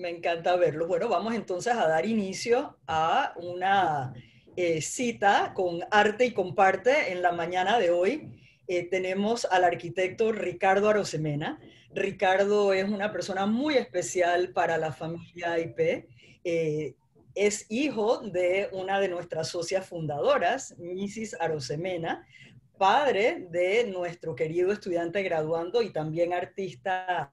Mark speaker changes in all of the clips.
Speaker 1: Me encanta verlos. Bueno, vamos entonces a dar inicio a una cita con Arte y Comparte en la mañana de hoy. Tenemos al arquitecto Ricardo Arosemena. Ricardo es una persona muy especial para la familia IP. Es hijo de una de nuestras socias fundadoras, Mrs. Arosemena, padre de nuestro querido estudiante graduando y también artista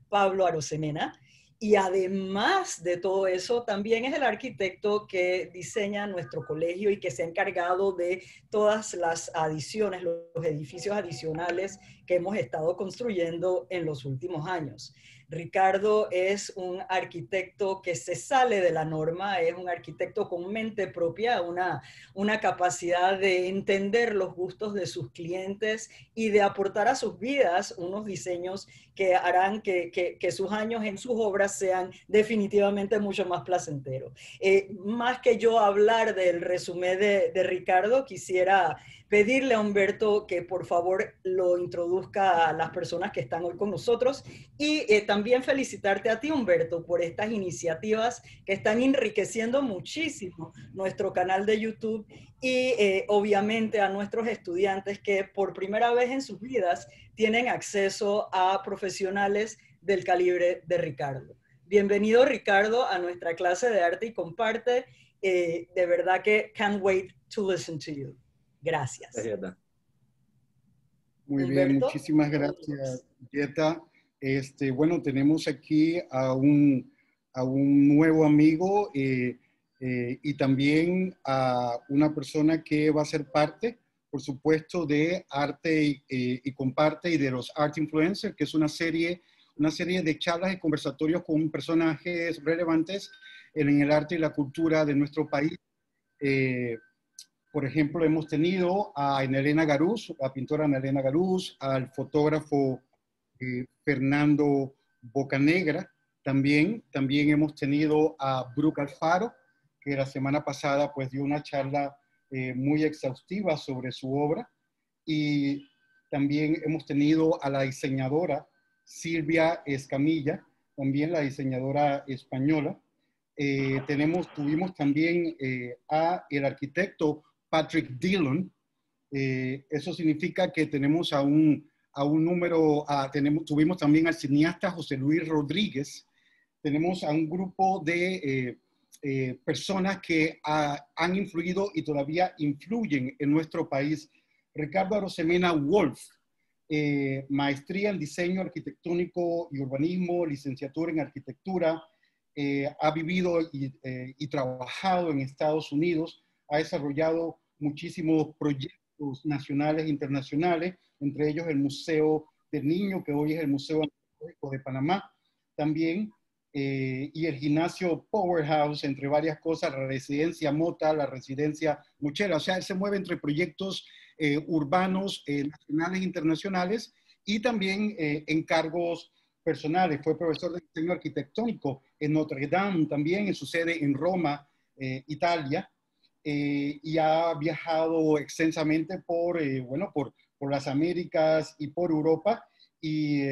Speaker 1: Pablo Arosemena. Y además de todo eso, también es el arquitecto que diseña nuestro colegio y que se ha encargado de todas las adiciones, los edificios adicionales que hemos estado construyendo en los últimos años. Ricardo es un arquitecto que se sale de la norma, es un arquitecto con mente propia, una capacidad de entender los gustos de sus clientes y de aportar a sus vidas unos diseños que harán que sus años en sus obras sean definitivamente mucho más placenteros. Más que yo hablar del resumen de Ricardo, quisiera pedirle a Humberto que por favor lo introduzca a las personas que están hoy con nosotros y también felicitarte a ti, Humberto, por estas iniciativas que están enriqueciendo muchísimo nuestro canal de YouTube y obviamente a nuestros estudiantes que por primera vez en sus vidas tienen acceso a profesionales del calibre de Ricardo. Bienvenido, Ricardo, a nuestra clase de Arte y Comparte. De verdad que can't wait to listen to you. Gracias.
Speaker 2: Muy bien,
Speaker 1: Humberto.
Speaker 2: muchísimas gracias, Yeta. Bueno, tenemos aquí a un nuevo amigo y también a una persona que va a ser parte, por supuesto, de Arte y Comparte y de los Art Influencers, que es una serie de charlas y conversatorios con personajes relevantes en el arte y la cultura de nuestro país. Por ejemplo, hemos tenido a Elena Garús, la pintora Elena Garús, al fotógrafo Fernando Bocanegra. También hemos tenido a Brooke Alfaro, que la semana pasada pues dio una charla muy exhaustiva sobre su obra. Y también hemos tenido a la diseñadora Silvia Escamilla, también la diseñadora española. Tuvimos también a el arquitecto Patrick Dillon. Eso significa que tenemos tuvimos también al cineasta José Luis Rodríguez. Tenemos a un grupo de personas que han influido y todavía influyen en nuestro país. Ricardo Arosemena Wolf, maestría en diseño arquitectónico y urbanismo, licenciatura en arquitectura, ha vivido y trabajado en Estados Unidos, ha desarrollado muchísimos proyectos nacionales e internacionales, entre ellos el Museo del Niño, que hoy es el Museo Antropológico de Panamá, también, y el gimnasio Powerhouse, entre varias cosas, la residencia Mota, la residencia Muchera. O sea, él se mueve entre proyectos urbanos, nacionales e internacionales, y también encargos personales. Fue profesor de diseño arquitectónico en Notre Dame, también en su sede en Roma, Italia, y ha viajado extensamente por las Américas y por Europa, y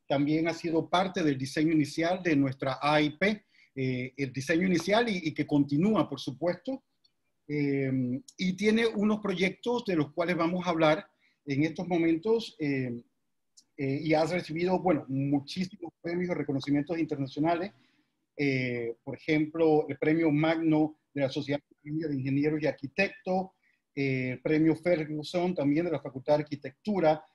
Speaker 2: también ha sido parte del diseño inicial de nuestra AIP, el diseño inicial y que continúa, por supuesto, y tiene unos proyectos de los cuales vamos a hablar en estos momentos, y has recibido, bueno, muchísimos premios y reconocimientos internacionales. Por ejemplo, el premio Magno de la Sociedad de Ingenieros y Arquitectos, el premio Ferguson también de la Facultad de Arquitectura,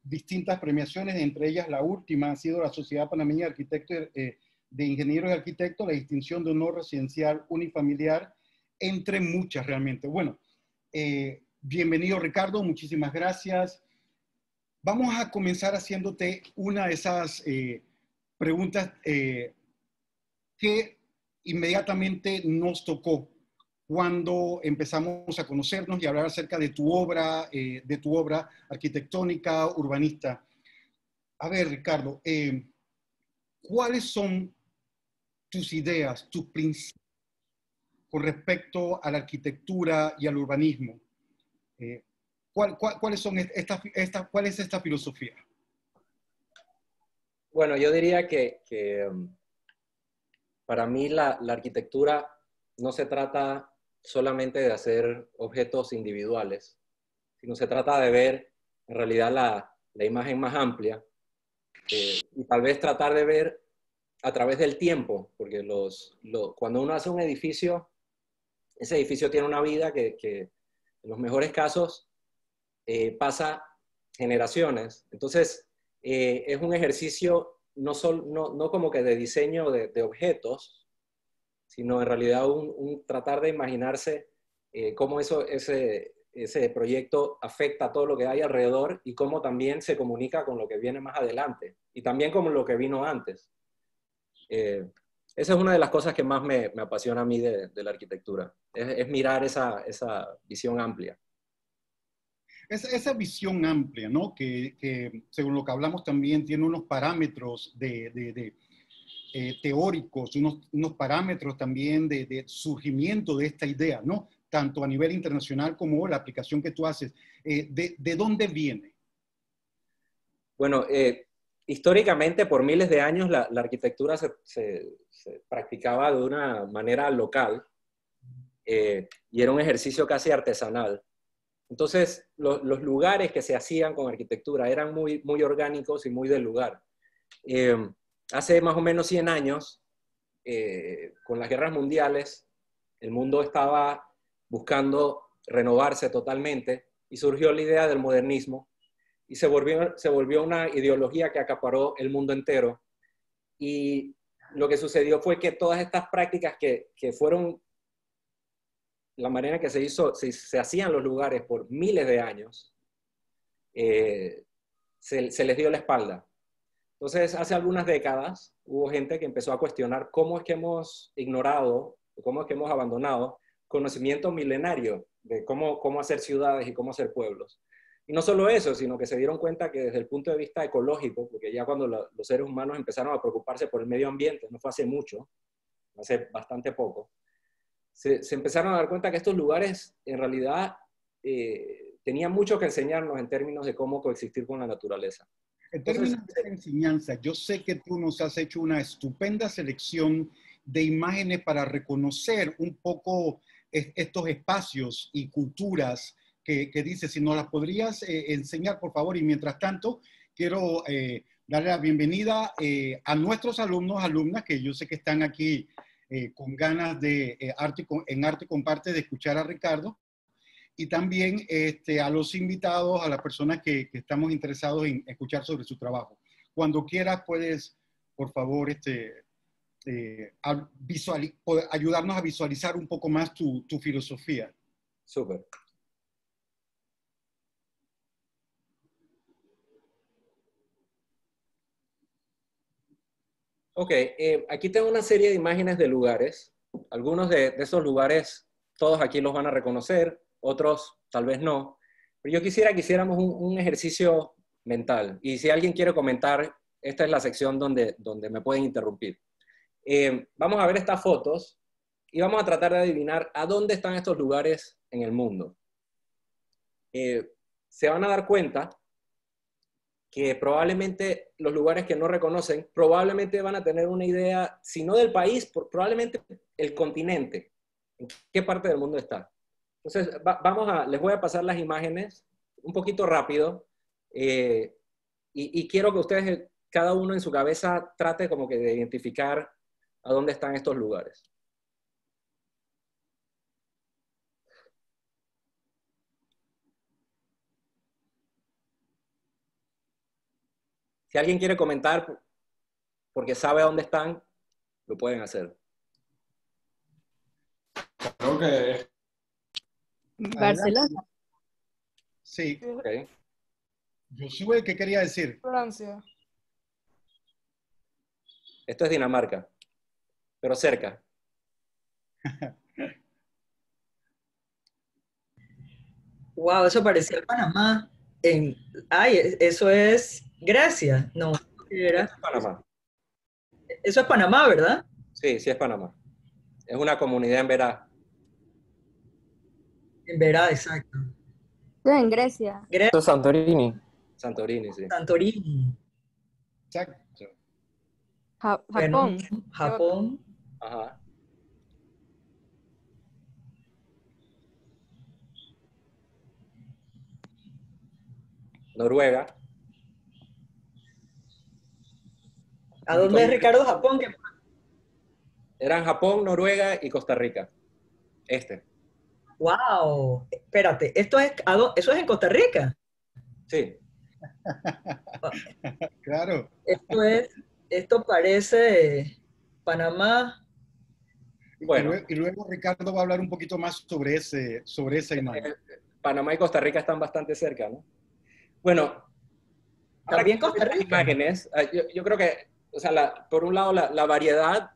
Speaker 2: distintas premiaciones, entre ellas la última ha sido la Sociedad Panameña de Arquitectos, de Ingenieros y Arquitectos, la distinción de honor residencial unifamiliar, entre muchas realmente. Bueno, bienvenido Ricardo, muchísimas gracias. Vamos a comenzar haciéndote una de esas preguntas que inmediatamente nos tocó cuando empezamos a conocernos y hablar acerca de tu obra arquitectónica, urbanista. A ver, Ricardo, ¿cuáles son tus ideas, tus principios con respecto a la arquitectura y al urbanismo? ¿Cuál es esta filosofía?
Speaker 3: Bueno, yo diría que para mí la arquitectura no se trata solamente de hacer objetos individuales, sino se trata de ver en realidad la imagen más amplia y tal vez tratar de ver a través del tiempo, porque cuando uno hace un edificio, ese edificio tiene una vida que en los mejores casos pasa generaciones. Entonces, es un ejercicio no como que de diseño de objetos, sino en realidad un tratar de imaginarse cómo ese proyecto afecta a todo lo que hay alrededor y cómo también se comunica con lo que viene más adelante y también con lo que vino antes. Esa es una de las cosas que más me apasiona a mí de la arquitectura, es mirar esa visión amplia.
Speaker 2: Esa visión amplia, ¿no? Que según lo que hablamos también tiene unos parámetros teóricos, unos parámetros también de surgimiento de esta idea, ¿no? Tanto a nivel internacional como la aplicación que tú haces. ¿De dónde viene?
Speaker 3: Bueno, históricamente por miles de años la arquitectura se practicaba de una manera local y era un ejercicio casi artesanal. Entonces, los lugares que se hacían con arquitectura eran muy, muy orgánicos y muy del lugar. Hace más o menos 100 años, con las guerras mundiales, el mundo estaba buscando renovarse totalmente y surgió la idea del modernismo y se volvió una ideología que acaparó el mundo entero. Y lo que sucedió fue que todas estas prácticas que fueron la manera en que se hacían los lugares por miles de años, se les dio la espalda. Entonces, hace algunas décadas hubo gente que empezó a cuestionar cómo es que hemos ignorado, cómo es que hemos abandonado conocimiento milenario de cómo hacer ciudades y cómo hacer pueblos. Y no solo eso, sino que se dieron cuenta que desde el punto de vista ecológico, porque ya cuando los seres humanos empezaron a preocuparse por el medio ambiente, no fue hace mucho, hace bastante poco, se empezaron a dar cuenta que estos lugares en realidad tenían mucho que enseñarnos en términos de cómo coexistir con la naturaleza.
Speaker 2: En términos de enseñanza, yo sé que tú nos has hecho una estupenda selección de imágenes para reconocer un poco estos espacios y culturas que dices. Si nos las podrías enseñar, por favor. Y mientras tanto, quiero darle la bienvenida a nuestros alumnos, alumnas, que yo sé que están aquí con ganas de en Arte Comparte de escuchar a Ricardo. Y también a los invitados, a las personas que estamos interesados en escuchar sobre su trabajo. Cuando quieras, puedes, por favor, ayudarnos a visualizar un poco más tu filosofía.
Speaker 3: Súper. Ok, aquí tengo una serie de imágenes de lugares. Algunos de esos lugares, todos aquí los van a reconocer, otros tal vez no. Pero yo quisiera que hiciéramos un ejercicio mental. Y si alguien quiere comentar, esta es la sección donde me pueden interrumpir. Vamos a ver estas fotos y vamos a tratar de adivinar a dónde están estos lugares en el mundo. Se van a dar cuenta que probablemente los lugares que no reconocen, probablemente van a tener una idea, si no del país, probablemente el continente, en qué parte del mundo está. Entonces, les voy a pasar las imágenes un poquito rápido y quiero que ustedes, cada uno en su cabeza, trate como que de identificar a dónde están estos lugares. Si alguien quiere comentar porque sabe dónde están, lo pueden hacer.
Speaker 4: Creo que
Speaker 5: Barcelona.
Speaker 2: Sí.
Speaker 3: Okay.
Speaker 2: Josué, ¿qué quería decir?
Speaker 5: Francia.
Speaker 3: Esto es Dinamarca, pero cerca.
Speaker 1: Wow, eso parecía Panamá. Eso es Grecia. No, ¿qué
Speaker 3: Esto
Speaker 1: era?
Speaker 3: es Panamá.
Speaker 1: Eso es Panamá, ¿verdad?
Speaker 3: Sí, sí es Panamá. Es una comunidad en Verá.
Speaker 1: En Verá, exacto.
Speaker 5: En Grecia.
Speaker 1: Grecia,
Speaker 4: esto es Santorini.
Speaker 3: Santorini, sí.
Speaker 1: Santorini.
Speaker 2: Exacto.
Speaker 4: Japón.
Speaker 1: Japón.
Speaker 3: Ajá. Noruega.
Speaker 1: ¿A dónde es Ricardo Japón?
Speaker 3: Eran Japón, Noruega y Costa Rica.
Speaker 1: ¡Wow! Espérate, ¿eso es en Costa Rica?
Speaker 3: Sí.
Speaker 2: Claro.
Speaker 1: Esto parece Panamá.
Speaker 3: Bueno.
Speaker 2: Y luego Ricardo va a hablar un poquito más sobre esa imagen.
Speaker 3: Panamá y Costa Rica están bastante cerca, ¿no? Bueno,
Speaker 1: También Costa Rica.
Speaker 3: Imágenes, yo creo que, o sea, por un lado, la variedad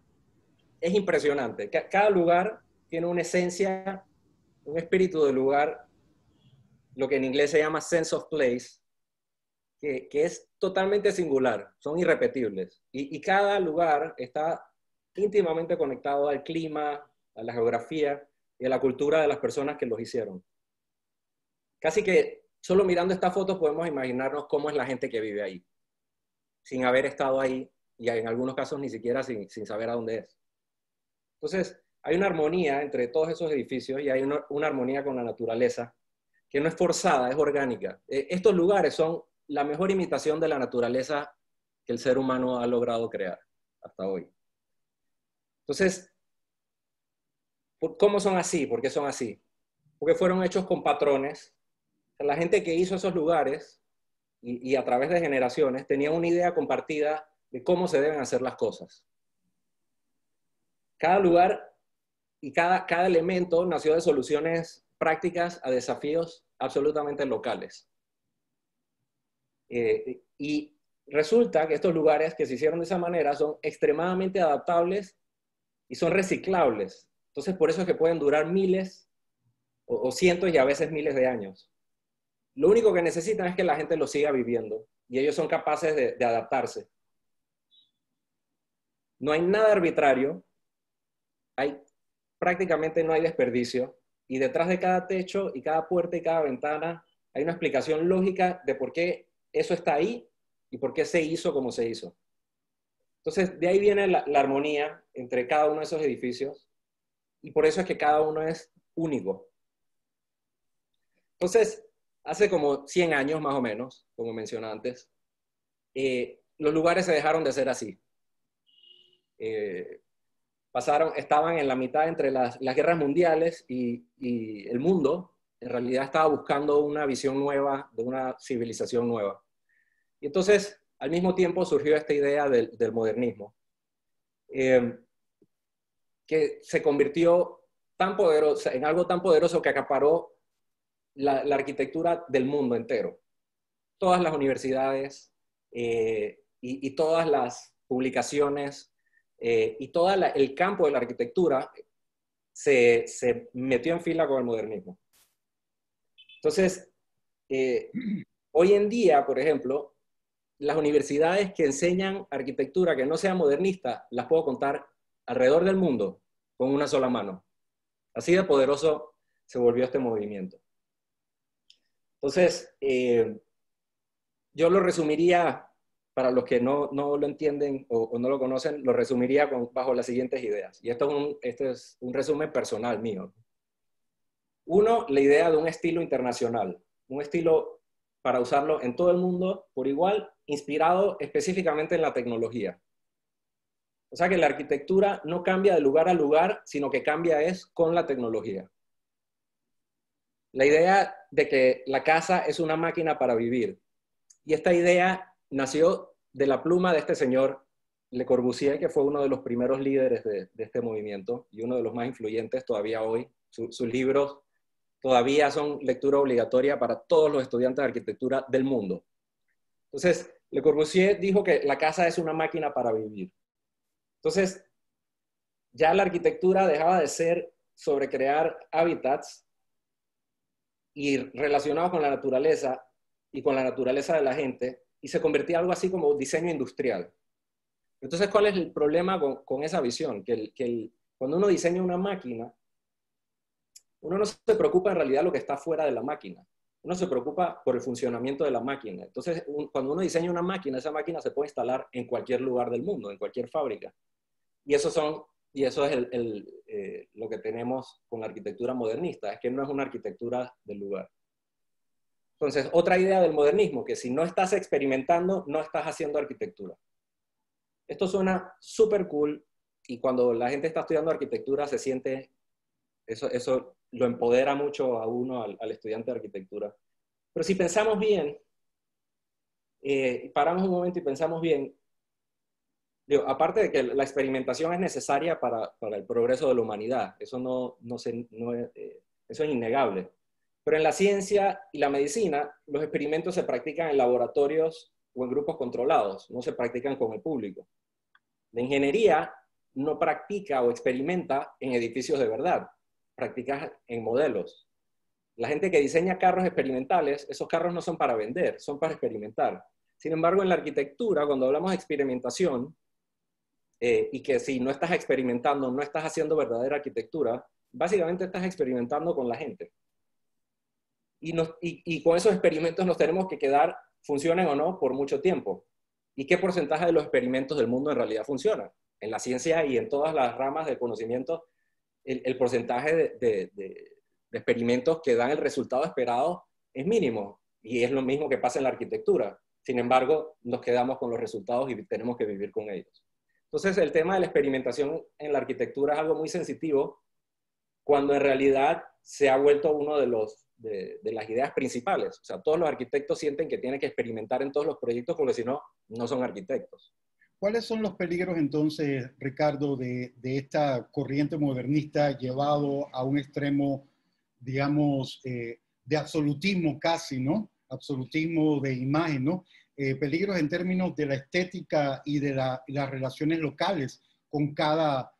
Speaker 3: es impresionante. Cada lugar tiene una esencia, un espíritu del lugar, lo que en inglés se llama sense of place, que es totalmente singular, son irrepetibles. Y cada lugar está íntimamente conectado al clima, a la geografía y a la cultura de las personas que los hicieron. Casi que solo mirando estas fotos podemos imaginarnos cómo es la gente que vive ahí, sin haber estado ahí y en algunos casos ni siquiera sin saber a dónde es. Entonces, hay una armonía entre todos esos edificios y hay una armonía con la naturaleza que no es forzada, es orgánica. Estos lugares son la mejor imitación de la naturaleza que el ser humano ha logrado crear hasta hoy. Entonces, ¿cómo son así? ¿Por qué son así? Porque fueron hechos con patrones. La gente que hizo esos lugares y a través de generaciones tenía una idea compartida de cómo se deben hacer las cosas. Cada lugar y cada elemento nació de soluciones prácticas a desafíos absolutamente locales. Y resulta que estos lugares que se hicieron de esa manera son extremadamente adaptables y son reciclables. Entonces, por eso es que pueden durar miles o cientos y a veces miles de años. Lo único que necesitan es que la gente lo siga viviendo y ellos son capaces de adaptarse. No hay nada arbitrario, prácticamente no hay desperdicio y detrás de cada techo y cada puerta y cada ventana hay una explicación lógica de por qué eso está ahí y por qué se hizo como se hizo. Entonces, de ahí viene la armonía entre cada uno de esos edificios y por eso es que cada uno es único. Entonces, hace como 100 años más o menos, como mencioné antes, los lugares se dejaron de ser así. Estaban en la mitad entre las guerras mundiales y el mundo, en realidad estaba buscando una visión nueva, de una civilización nueva. Y entonces, al mismo tiempo surgió esta idea del modernismo, que se convirtió en algo tan poderoso que acaparó la arquitectura del mundo entero. Todas las universidades y todas las publicaciones y todo el campo de la arquitectura se metió en fila con el modernismo. Entonces, hoy en día, por ejemplo, las universidades que enseñan arquitectura que no sea modernista, las puedo contar alrededor del mundo con una sola mano. Así de poderoso se volvió este movimiento. Entonces, yo lo resumiría, para los que no lo entienden o no lo conocen, lo resumiría bajo las siguientes ideas. Y esto es un resumen personal mío. Uno, la idea de un estilo internacional, un estilo para usarlo en todo el mundo por igual, inspirado específicamente en la tecnología. O sea que la arquitectura no cambia de lugar a lugar, sino que cambia con la tecnología. La idea de que la casa es una máquina para vivir. Y esta idea nació de la pluma de este señor Le Corbusier, que fue uno de los primeros líderes de este movimiento y uno de los más influyentes todavía hoy. Sus libros todavía son lectura obligatoria para todos los estudiantes de arquitectura del mundo. Entonces, Le Corbusier dijo que la casa es una máquina para vivir. Entonces, ya la arquitectura dejaba de ser sobre crear hábitats y relacionados con la naturaleza y con la naturaleza de la gente, y se convertía en algo así como diseño industrial. Entonces, ¿cuál es el problema con esa visión? Cuando uno diseña una máquina, uno no se preocupa en realidad de lo que está fuera de la máquina. Uno se preocupa por el funcionamiento de la máquina. Entonces, cuando uno diseña una máquina, esa máquina se puede instalar en cualquier lugar del mundo, en cualquier fábrica. Y eso es lo que tenemos con la arquitectura modernista, es que no es una arquitectura del lugar. Entonces, otra idea del modernismo, que si no estás experimentando, no estás haciendo arquitectura. Esto suena súper cool, y cuando la gente está estudiando arquitectura se siente, eso lo empodera mucho a uno, al estudiante de arquitectura. Pero si pensamos bien, paramos un momento y pensamos bien, digo, aparte de que la experimentación es necesaria para el progreso de la humanidad, eso eso es innegable. Pero en la ciencia y la medicina, los experimentos se practican en laboratorios o en grupos controlados, no se practican con el público. La ingeniería no practica o experimenta en edificios de verdad, practica en modelos. La gente que diseña carros experimentales, esos carros no son para vender, son para experimentar. Sin embargo, en la arquitectura, cuando hablamos de experimentación, y que si no estás experimentando, no estás haciendo verdadera arquitectura, básicamente estás experimentando con la gente. Y con esos experimentos nos tenemos que quedar, funcionen o no, por mucho tiempo. ¿Y qué porcentaje de los experimentos del mundo en realidad funcionan? En la ciencia y en todas las ramas del conocimiento, el porcentaje de experimentos que dan el resultado esperado es mínimo. Y es lo mismo que pasa en la arquitectura. Sin embargo, nos quedamos con los resultados y tenemos que vivir con ellos. Entonces, el tema de la experimentación en la arquitectura es algo muy sensitivo, cuando en realidad se ha vuelto uno de las ideas principales. O sea, todos los arquitectos sienten que tienen que experimentar en todos los proyectos, porque si no, no son arquitectos.
Speaker 2: ¿Cuáles son los peligros entonces, Ricardo, de esta corriente modernista llevado a un extremo, digamos, de absolutismo casi, ¿no? Absolutismo de imagen, ¿no? Peligros en términos de la estética y de las relaciones locales con cada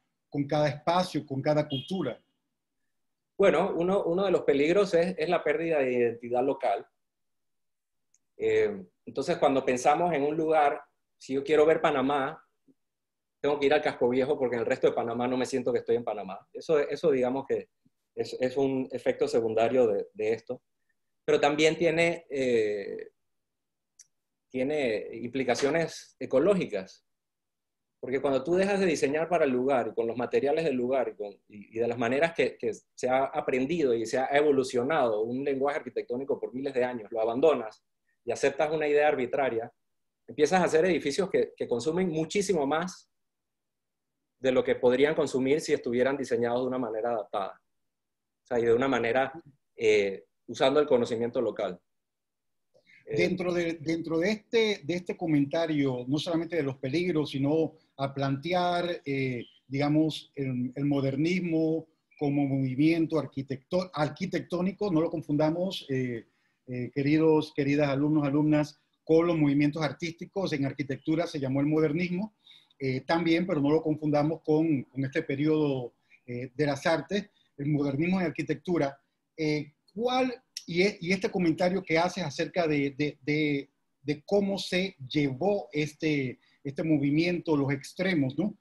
Speaker 2: espacio, con cada cultura.
Speaker 3: Bueno, uno de los peligros es la pérdida de identidad local. Entonces, cuando pensamos en un lugar, si yo quiero ver Panamá, tengo que ir al Casco Viejo porque en el resto de Panamá no me siento que estoy en Panamá. Eso digamos que es un efecto secundario de esto. Pero también tiene implicaciones ecológicas. Porque cuando tú dejas de diseñar para el lugar, y con los materiales del lugar, y de las maneras que se ha aprendido y se ha evolucionado un lenguaje arquitectónico por miles de años, lo abandonas y aceptas una idea arbitraria, empiezas a hacer edificios que consumen muchísimo más de lo que podrían consumir si estuvieran diseñados de una manera adaptada. O sea, y de una manera usando el conocimiento local.
Speaker 2: Dentro de este comentario, no solamente de los peligros, sino a plantear, digamos, el modernismo como movimiento arquitectónico, no lo confundamos, queridas alumnos, alumnas, con los movimientos artísticos. En arquitectura se llamó el modernismo también, pero no lo confundamos con este periodo de las artes, el modernismo en arquitectura. Y este comentario que haces acerca de cómo se llevó este movimiento, los extremos, ¿no?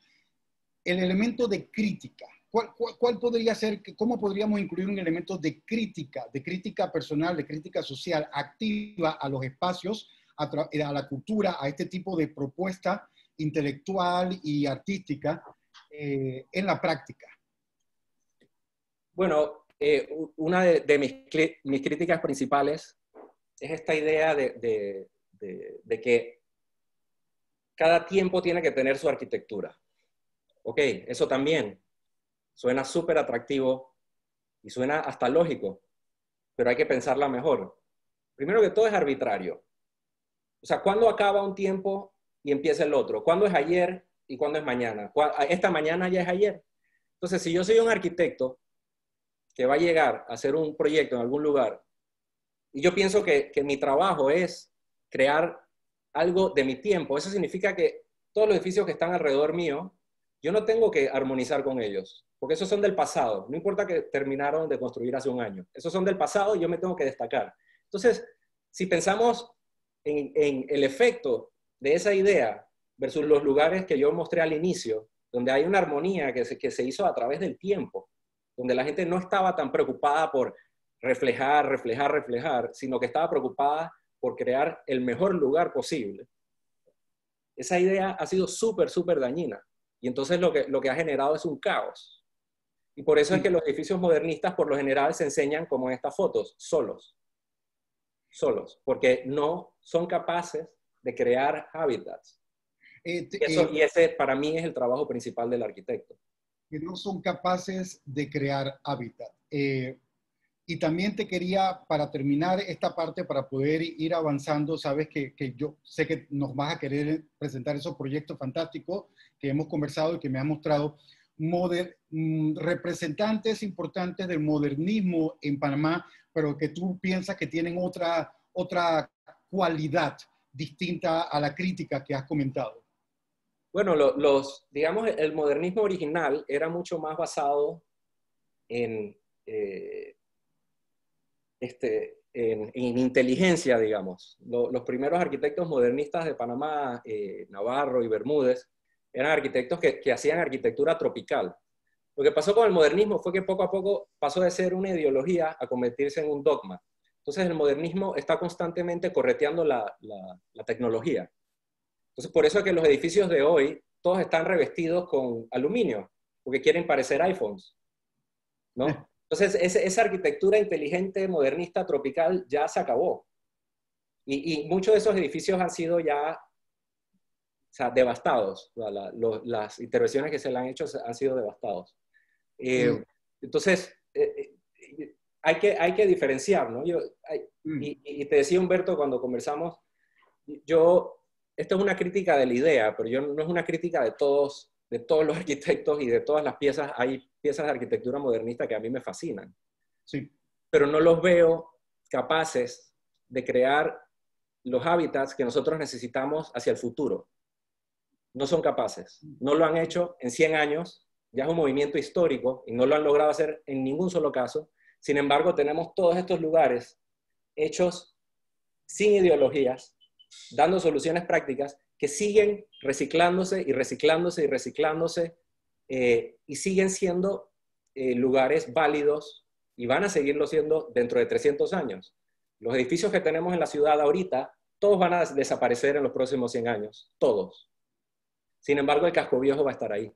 Speaker 2: El elemento de crítica. ¿Cuál podría ser, cómo podríamos incluir un elemento de crítica personal, de crítica social activa a los espacios, a la cultura, a este tipo de propuesta intelectual y artística en la práctica?
Speaker 3: Bueno, una de mis críticas principales es esta idea de que cada tiempo tiene que tener su arquitectura. Ok, eso también suena súper atractivo y suena hasta lógico, pero hay que pensarla mejor. Primero que todo es arbitrario. O sea, ¿cuándo acaba un tiempo y empieza el otro? ¿Cuándo es ayer y cuándo es mañana? Esta mañana ya es ayer. Entonces, si yo soy un arquitecto que va a llegar a hacer un proyecto en algún lugar, y yo pienso que mi trabajo es crear algo de mi tiempo, eso significa que todos los edificios que están alrededor mío, yo no tengo que armonizar con ellos, porque esos son del pasado, no importa que terminaron de construir hace un año, esos son del pasado y yo me tengo que destacar. Entonces, si pensamos en el efecto de esa idea versus los lugares que yo mostré al inicio, donde hay una armonía que se hizo a través del tiempo, donde la gente no estaba tan preocupada por reflejar, reflejar, reflejar, sino que estaba preocupada por crear el mejor lugar posible. Esa idea ha sido súper, súper dañina. Y entonces lo que ha generado es un caos. Y por eso es que los edificios modernistas por lo general se enseñan como en estas fotos, solos. Solos, porque no son capaces de crear hábitats. Y ese para mí es el trabajo principal del arquitecto.
Speaker 2: Que no son capaces de crear hábitat. Y también te quería, para terminar esta parte, para poder ir avanzando, sabes que yo sé que nos vas a querer presentar esos proyectos fantásticos que hemos conversado y que me has mostrado, representantes importantes del modernismo en Panamá, pero que tú piensas que tienen otra cualidad distinta a la crítica que has comentado.
Speaker 3: Bueno, digamos, el modernismo original era mucho más basado en inteligencia, digamos. Los primeros arquitectos modernistas de Panamá, Navarro y Bermúdez, eran arquitectos que hacían arquitectura tropical. Lo que pasó con el modernismo fue que poco a poco pasó de ser una ideología a convertirse en un dogma. Entonces el modernismo está constantemente correteando la tecnología. Entonces por eso es que los edificios de hoy todos están revestidos con aluminio, porque quieren parecer iPhones, ¿no? Entonces, esa arquitectura inteligente, modernista, tropical, ya se acabó. Y muchos de esos edificios han sido ya, o sea, devastados. Las intervenciones que se le han hecho han sido devastados. Entonces, hay que diferenciar, ¿no? Y te decía Humberto cuando conversamos, esto es una crítica de la idea, pero no es una crítica de todos los arquitectos y de todas las piezas. Hay piezas de arquitectura modernista que a mí me fascinan.
Speaker 2: Sí.
Speaker 3: Pero no los veo capaces de crear los hábitats que nosotros necesitamos hacia el futuro. No son capaces. No lo han hecho en 100 años. Ya es un movimiento histórico y no lo han logrado hacer en ningún solo caso. Sin embargo, tenemos todos estos lugares hechos sin ideologías, dando soluciones prácticas que siguen reciclándose y reciclándose y reciclándose y siguen siendo lugares válidos y van a seguirlo siendo dentro de 300 años. Los edificios que tenemos en la ciudad ahorita, todos van a desaparecer en los próximos 100 años, todos. Sin embargo, el casco viejo va a estar ahí.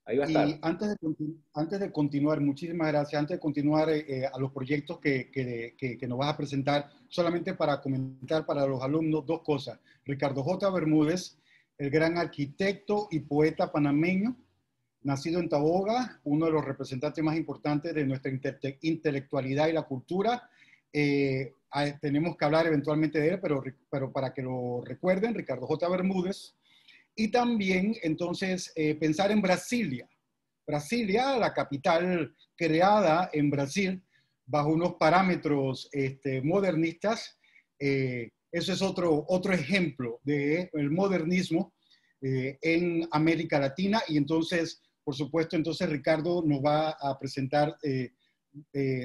Speaker 3: Ahí va a estar.
Speaker 2: Y antes de continuar, muchísimas gracias, antes de continuar a los proyectos que nos vas a presentar, solamente para comentar para los alumnos dos cosas. Ricardo J. Bermúdez, el gran arquitecto y poeta panameño, nacido en Taboga, uno de los representantes más importantes de nuestra intelectualidad y la cultura. Tenemos que hablar eventualmente de él, pero para que lo recuerden, Ricardo J. Bermúdez. Y también, entonces, pensar en Brasilia. Brasilia, la capital creada en Brasil bajo unos parámetros modernistas. Eso es otro ejemplo del modernismo en América Latina. Y entonces, por supuesto, entonces Ricardo nos va a presentar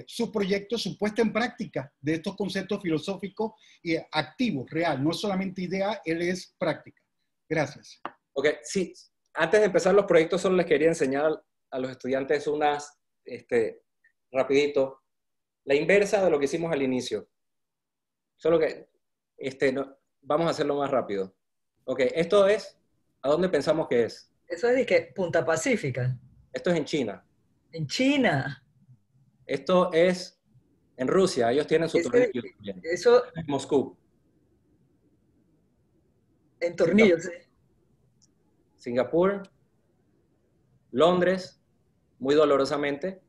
Speaker 2: su proyecto, su puesta en práctica de estos conceptos filosóficos y activos, real. No solamente idea, él es práctica. Gracias.
Speaker 3: Ok, sí. Antes de empezar los proyectos, solo les quería enseñar a los estudiantes rapidito, la inversa de lo que hicimos al inicio. Solo que, vamos a hacerlo más rápido. Ok, esto es, ¿a dónde pensamos que es?
Speaker 1: Eso es de que Punta Pacífica.
Speaker 3: Esto es en China.
Speaker 1: En China.
Speaker 3: Esto es en Rusia, ellos tienen su tornillo también.
Speaker 1: Eso
Speaker 3: en Moscú.
Speaker 1: En tornillos, sí.
Speaker 3: Singapur, Londres, muy dolorosamente,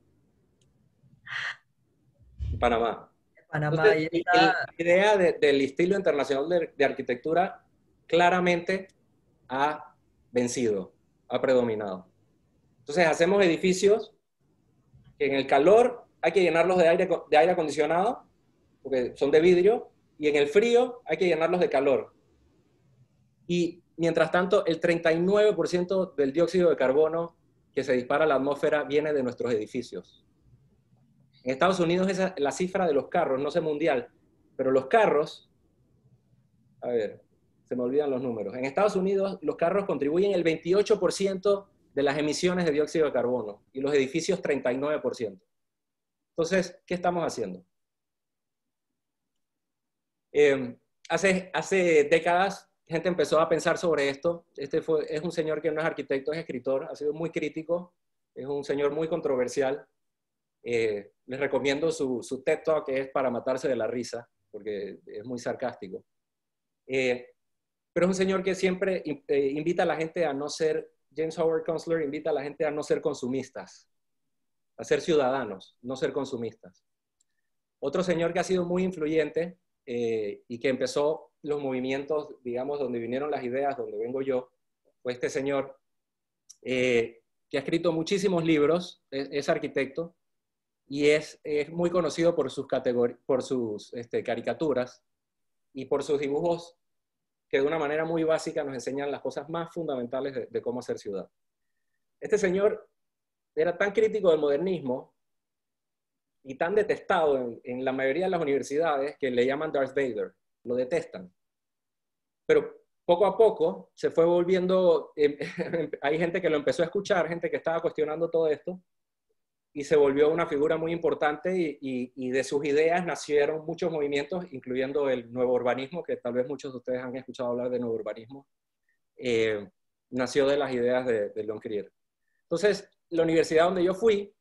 Speaker 3: y Panamá.
Speaker 1: Panamá.
Speaker 3: Entonces, la idea del estilo internacional de arquitectura claramente ha vencido, ha predominado. Entonces hacemos edificios que en el calor hay que llenarlos de aire acondicionado, porque son de vidrio, y en el frío hay que llenarlos de calor. Y mientras tanto, el 39% del dióxido de carbono que se dispara a la atmósfera viene de nuestros edificios. En Estados Unidos esa la cifra de los carros, no sé mundial, pero los carros, a ver, se me olvidan los números. En Estados Unidos los carros contribuyen el 28% de las emisiones de dióxido de carbono y los edificios 39%. Entonces, ¿qué estamos haciendo? Hace décadas, gente empezó a pensar sobre esto. Es un señor que no es arquitecto, es escritor, ha sido muy crítico, es un señor muy controversial. Les recomiendo su TED Talk, que es para matarse de la risa, porque es muy sarcástico. Pero es un señor que siempre invita a la gente a no ser, James Howard Kunstler invita a la gente a no ser consumistas, a ser ciudadanos, no ser consumistas. Otro señor que ha sido muy influyente y que empezó los movimientos, digamos, donde vinieron las ideas, donde vengo yo, fue este señor que ha escrito muchísimos libros, es arquitecto, y es muy conocido por sus caricaturas y por sus dibujos que de una manera muy básica nos enseñan las cosas más fundamentales de cómo hacer ciudad. Este señor era tan crítico del modernismo y tan detestado en la mayoría de las universidades que le llaman Darth Vader, lo detestan. Pero poco a poco se fue volviendo, hay gente que lo empezó a escuchar, gente que estaba cuestionando todo esto, y se volvió una figura muy importante y de sus ideas nacieron muchos movimientos, incluyendo el nuevo urbanismo, que tal vez muchos de ustedes han escuchado hablar de nuevo urbanismo. Nació de las ideas de Leon Crier. Entonces, la universidad donde yo fui,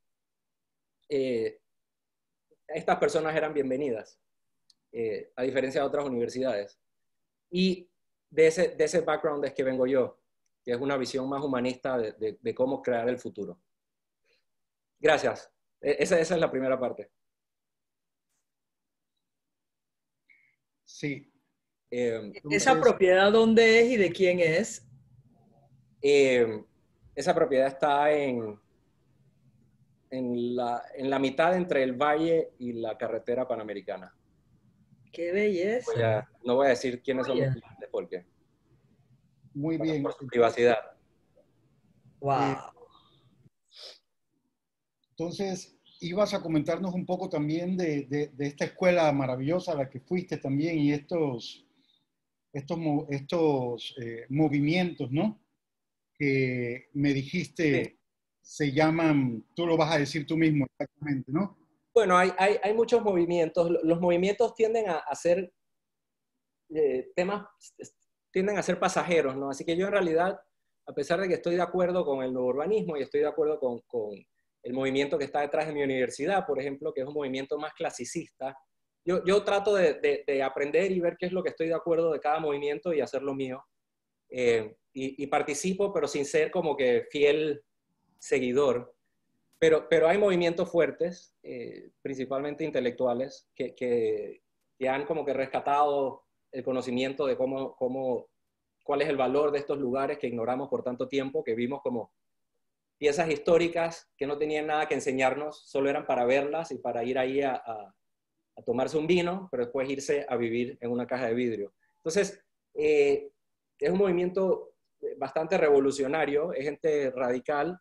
Speaker 3: estas personas eran bienvenidas, a diferencia de otras universidades. Y de ese background es que vengo yo, que es una visión más humanista de cómo crear el futuro. Gracias. Esa es la primera parte.
Speaker 2: Sí.
Speaker 1: ¿Esa propiedad dónde es y de quién es?
Speaker 3: Esa propiedad está en la mitad entre el valle y la carretera panamericana.
Speaker 1: ¡Qué belleza!
Speaker 3: No voy a decir quiénes son los clientes porque.
Speaker 2: Muy bien.
Speaker 3: Por su privacidad.
Speaker 1: ¡Wow!
Speaker 2: Entonces, ibas a comentarnos un poco también de esta escuela maravillosa a la que fuiste también y estos movimientos, ¿no? Que me dijiste
Speaker 3: Sí.
Speaker 2: se llaman, tú lo vas a decir tú mismo exactamente, ¿no?
Speaker 3: Bueno, hay muchos movimientos. Los movimientos tienden a ser temas, tienden a ser pasajeros, ¿no? Así que yo en realidad, a pesar de que estoy de acuerdo con el nuevo urbanismo y estoy de acuerdo con el movimiento que está detrás de mi universidad, por ejemplo, que es un movimiento más clasicista, yo trato de aprender y ver qué es lo que estoy de acuerdo de cada movimiento y hacerlo mío. Y participo, pero sin ser como que fiel seguidor. Pero hay movimientos fuertes, principalmente intelectuales, que han como que rescatado el conocimiento de cuál es el valor de estos lugares que ignoramos por tanto tiempo, que vimos como piezas históricas que no tenían nada que enseñarnos, solo eran para verlas y para ir ahí a tomarse un vino, pero después irse a vivir en una caja de vidrio. Entonces, es un movimiento bastante revolucionario, es gente radical,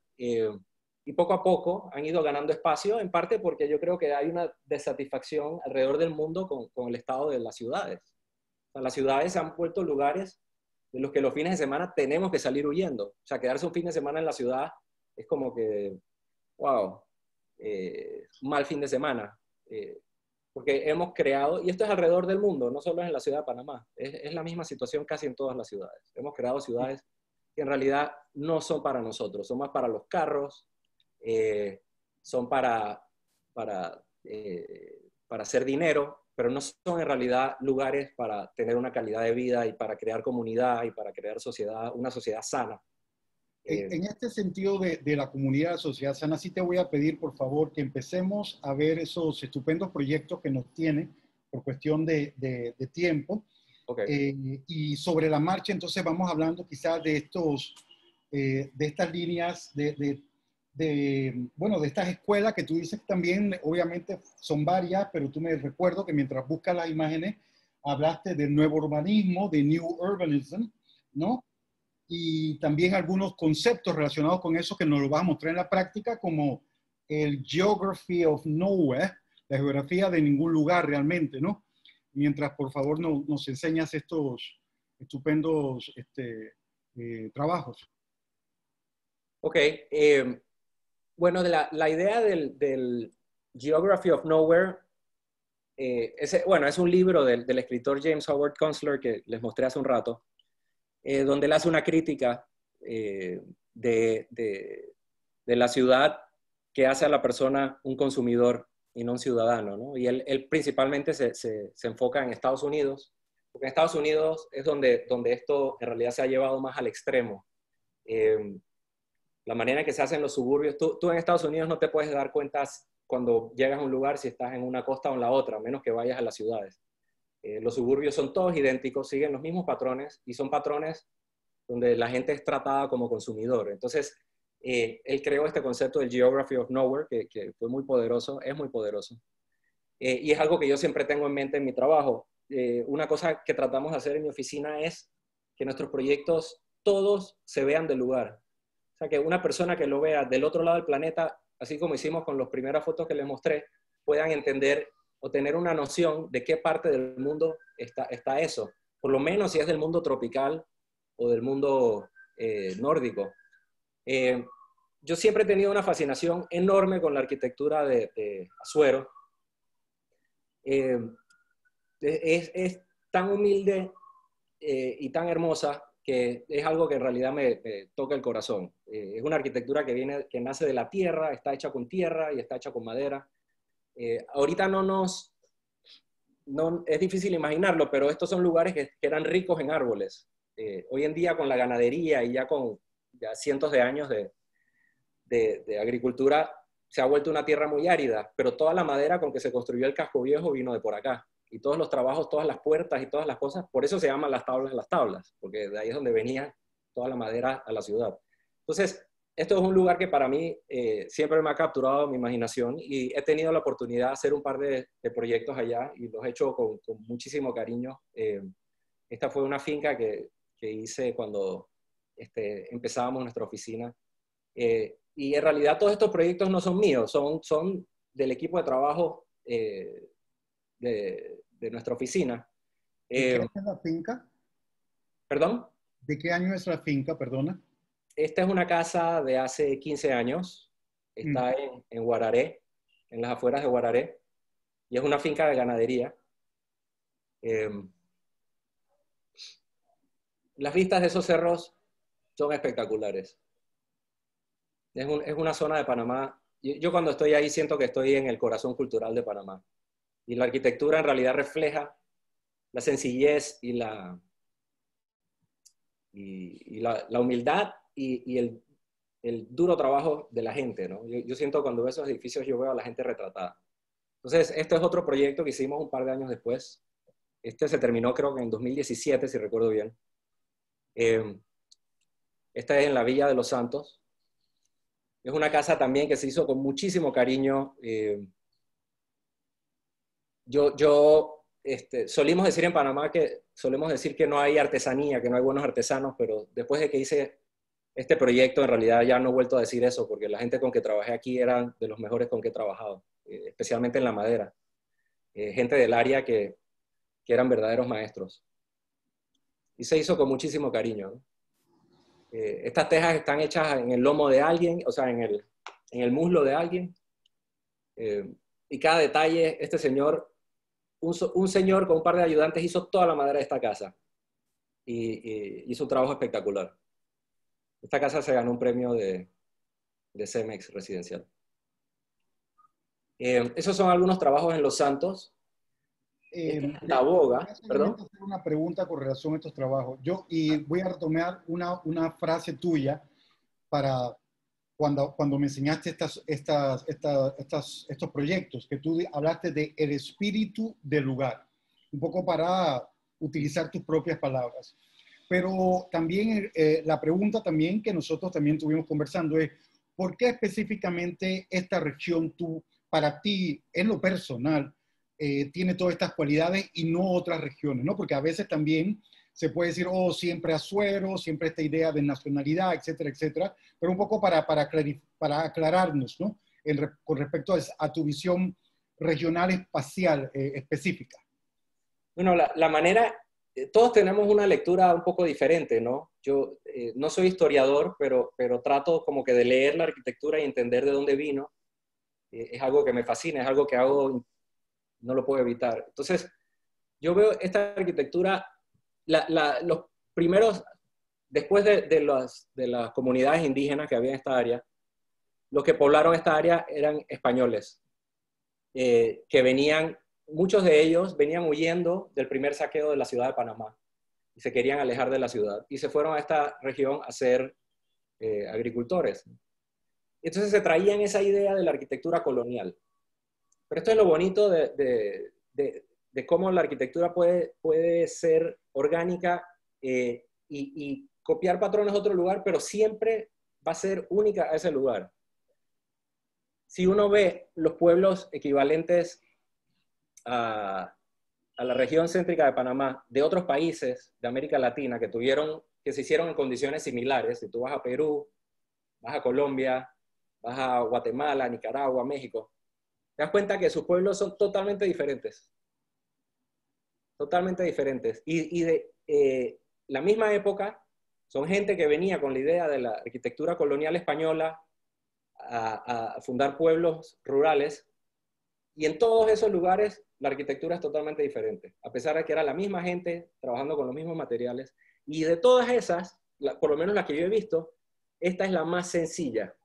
Speaker 3: y poco a poco han ido ganando espacio, en parte porque yo creo que hay una desatisfacción alrededor del mundo con el estado de las ciudades. O sea, las ciudades se han vuelto lugares de los que los fines de semana tenemos que salir huyendo. O sea, quedarse un fin de semana en la ciudad es como que, wow, un mal fin de semana. Porque hemos creado, y esto es alrededor del mundo, no solo es en la ciudad de Panamá, es la misma situación casi en todas las ciudades. Hemos creado ciudades que en realidad no son para nosotros, son más para los carros, son para hacer dinero, pero no son en realidad lugares para tener una calidad de vida y para crear comunidad y para crear sociedad, una sociedad sana.
Speaker 2: En este sentido de la comunidad, de la sociedad sana, sí te voy a pedir, por favor, que empecemos a ver esos estupendos proyectos que nos tiene por cuestión de tiempo.
Speaker 3: Okay.
Speaker 2: Y sobre la marcha, entonces vamos hablando quizás de estas líneas bueno, de estas escuelas que tú dices también, obviamente son varias, pero tú me recuerdo que mientras buscas las imágenes, hablaste del nuevo urbanismo, de New Urbanism, ¿no? Y también algunos conceptos relacionados con eso que nos lo vas a mostrar en la práctica, como el Geography of Nowhere, la geografía de ningún lugar realmente, ¿no? Mientras, por favor, nos enseñas estos estupendos trabajos.
Speaker 3: Ok. Bueno, la idea del Geography of Nowhere, bueno, es un libro del escritor James Howard Kunstler que les mostré hace un rato, donde él hace una crítica de la ciudad que hace a la persona un consumidor y no un ciudadano, ¿no? Y él principalmente se enfoca en Estados Unidos, porque en Estados Unidos es donde esto en realidad se ha llevado más al extremo. La manera en que se hacen los suburbios, tú en Estados Unidos no te puedes dar cuenta cuando llegas a un lugar si estás en una costa o en la otra, a menos que vayas a las ciudades. Los suburbios son todos idénticos, siguen los mismos patrones y son patrones donde la gente es tratada como consumidor. Entonces, él creó este concepto del Geography of Nowhere, que fue muy poderoso, es muy poderoso. Y es algo que yo siempre tengo en mente en mi trabajo. Una cosa que tratamos de hacer en mi oficina es que nuestros proyectos todos se vean del lugar. O sea, que una persona que lo vea del otro lado del planeta, así como hicimos con las primeras fotos que les mostré, puedan entender o tener una noción de qué parte del mundo está eso. Por lo menos si es del mundo tropical o del mundo nórdico. Yo siempre he tenido una fascinación enorme con la arquitectura de Azuero. Es tan humilde y tan hermosa que es algo que en realidad me toca el corazón. Es una arquitectura que nace de la tierra, está hecha con tierra y está hecha con madera. Ahorita es difícil imaginarlo, pero estos son lugares que eran ricos en árboles. Hoy en día con la ganadería y ya con cientos de años de agricultura, se ha vuelto una tierra muy árida, pero toda la madera con que se construyó el casco viejo vino de por acá. Y todos los trabajos, todas las puertas y todas las cosas, por eso se llaman las tablas, porque de ahí es donde venía toda la madera a la ciudad. Entonces, esto es un lugar que para mí siempre me ha capturado mi imaginación y he tenido la oportunidad de hacer un par de proyectos allá y los he hecho con muchísimo cariño. Esta fue una finca que hice cuando empezábamos nuestra oficina. Y en realidad todos estos proyectos no son míos, son del equipo de trabajo de nuestra oficina.
Speaker 2: ¿De qué año es la finca?
Speaker 3: ¿Perdón?
Speaker 2: ¿De qué año es la finca, perdona?
Speaker 3: Esta es una casa de hace 15 años, está en Guararé, en las afueras de Guararé, y es una finca de ganadería. Las vistas de esos cerros son espectaculares. Es una zona de Panamá. Yo cuando estoy ahí siento que estoy en el corazón cultural de Panamá. Y la arquitectura en realidad refleja la sencillez y la humildad y el duro trabajo de la gente, ¿no? Yo siento cuando veo esos edificios, yo veo a la gente retratada. Entonces, este es otro proyecto que hicimos un par de años después. Este se terminó creo que en 2017, si recuerdo bien. Esta es en la Villa de los Santos. Es una casa también que se hizo con muchísimo cariño. Solemos decir en Panamá que no hay artesanía, que no hay buenos artesanos, pero después de que hice este proyecto, en realidad ya no he vuelto a decir eso, porque la gente con que trabajé aquí eran de los mejores con que he trabajado, especialmente en la madera. Gente del área que eran verdaderos maestros. Y se hizo con muchísimo cariño, ¿no? Estas tejas están hechas en el lomo de alguien, o sea, en el muslo de alguien. Y cada detalle, este señor, un señor con un par de ayudantes hizo toda la madera de esta casa. Y hizo un trabajo espectacular. Esta casa se ganó un premio de CEMEX residencial. Esos son algunos trabajos en Los Santos. La Boga, perdón.
Speaker 2: Voy a hacer una pregunta con relación a estos trabajos. Y voy a retomar una frase tuya para cuando me enseñaste estos proyectos, que tú hablaste de el espíritu del lugar, un poco para utilizar tus propias palabras. Pero también la pregunta también que nosotros también estuvimos conversando es, ¿por qué específicamente esta región para ti, en lo personal, tiene todas estas cualidades y no otras regiones, ¿no? Porque a veces también se puede decir, siempre Azuero, siempre esta idea de nacionalidad, etcétera, etcétera, pero un poco para aclararnos, ¿no? Con respecto a tu visión regional espacial específica.
Speaker 3: Bueno, la manera, todos tenemos una lectura un poco diferente, ¿no? Yo no soy historiador, pero trato como que de leer la arquitectura y entender de dónde vino. es algo que me fascina, es algo que hago, no lo puedo evitar. Entonces, yo veo esta arquitectura, los primeros, después de las comunidades indígenas que había en esta área, los que poblaron esta área eran españoles, que venían, muchos de ellos venían huyendo del primer saqueo de la ciudad de Panamá y se querían alejar de la ciudad y se fueron a esta región a ser agricultores. Entonces se traían esa idea de la arquitectura colonial. Pero esto es lo bonito de cómo la arquitectura puede ser orgánica y copiar patrones de otro lugar, pero siempre va a ser única a ese lugar. Si uno ve los pueblos equivalentes a la región céntrica de Panamá, de otros países de América Latina que se hicieron en condiciones similares, si tú vas a Perú, vas a Colombia, vas a Guatemala, Nicaragua, México, te das cuenta que sus pueblos son totalmente diferentes. Totalmente diferentes. Y de la misma época, son gente que venía con la idea de la arquitectura colonial española a fundar pueblos rurales, y en todos esos lugares la arquitectura es totalmente diferente, a pesar de que era la misma gente trabajando con los mismos materiales. Y de todas esas, por lo menos las que yo he visto, esta es la más sencilla.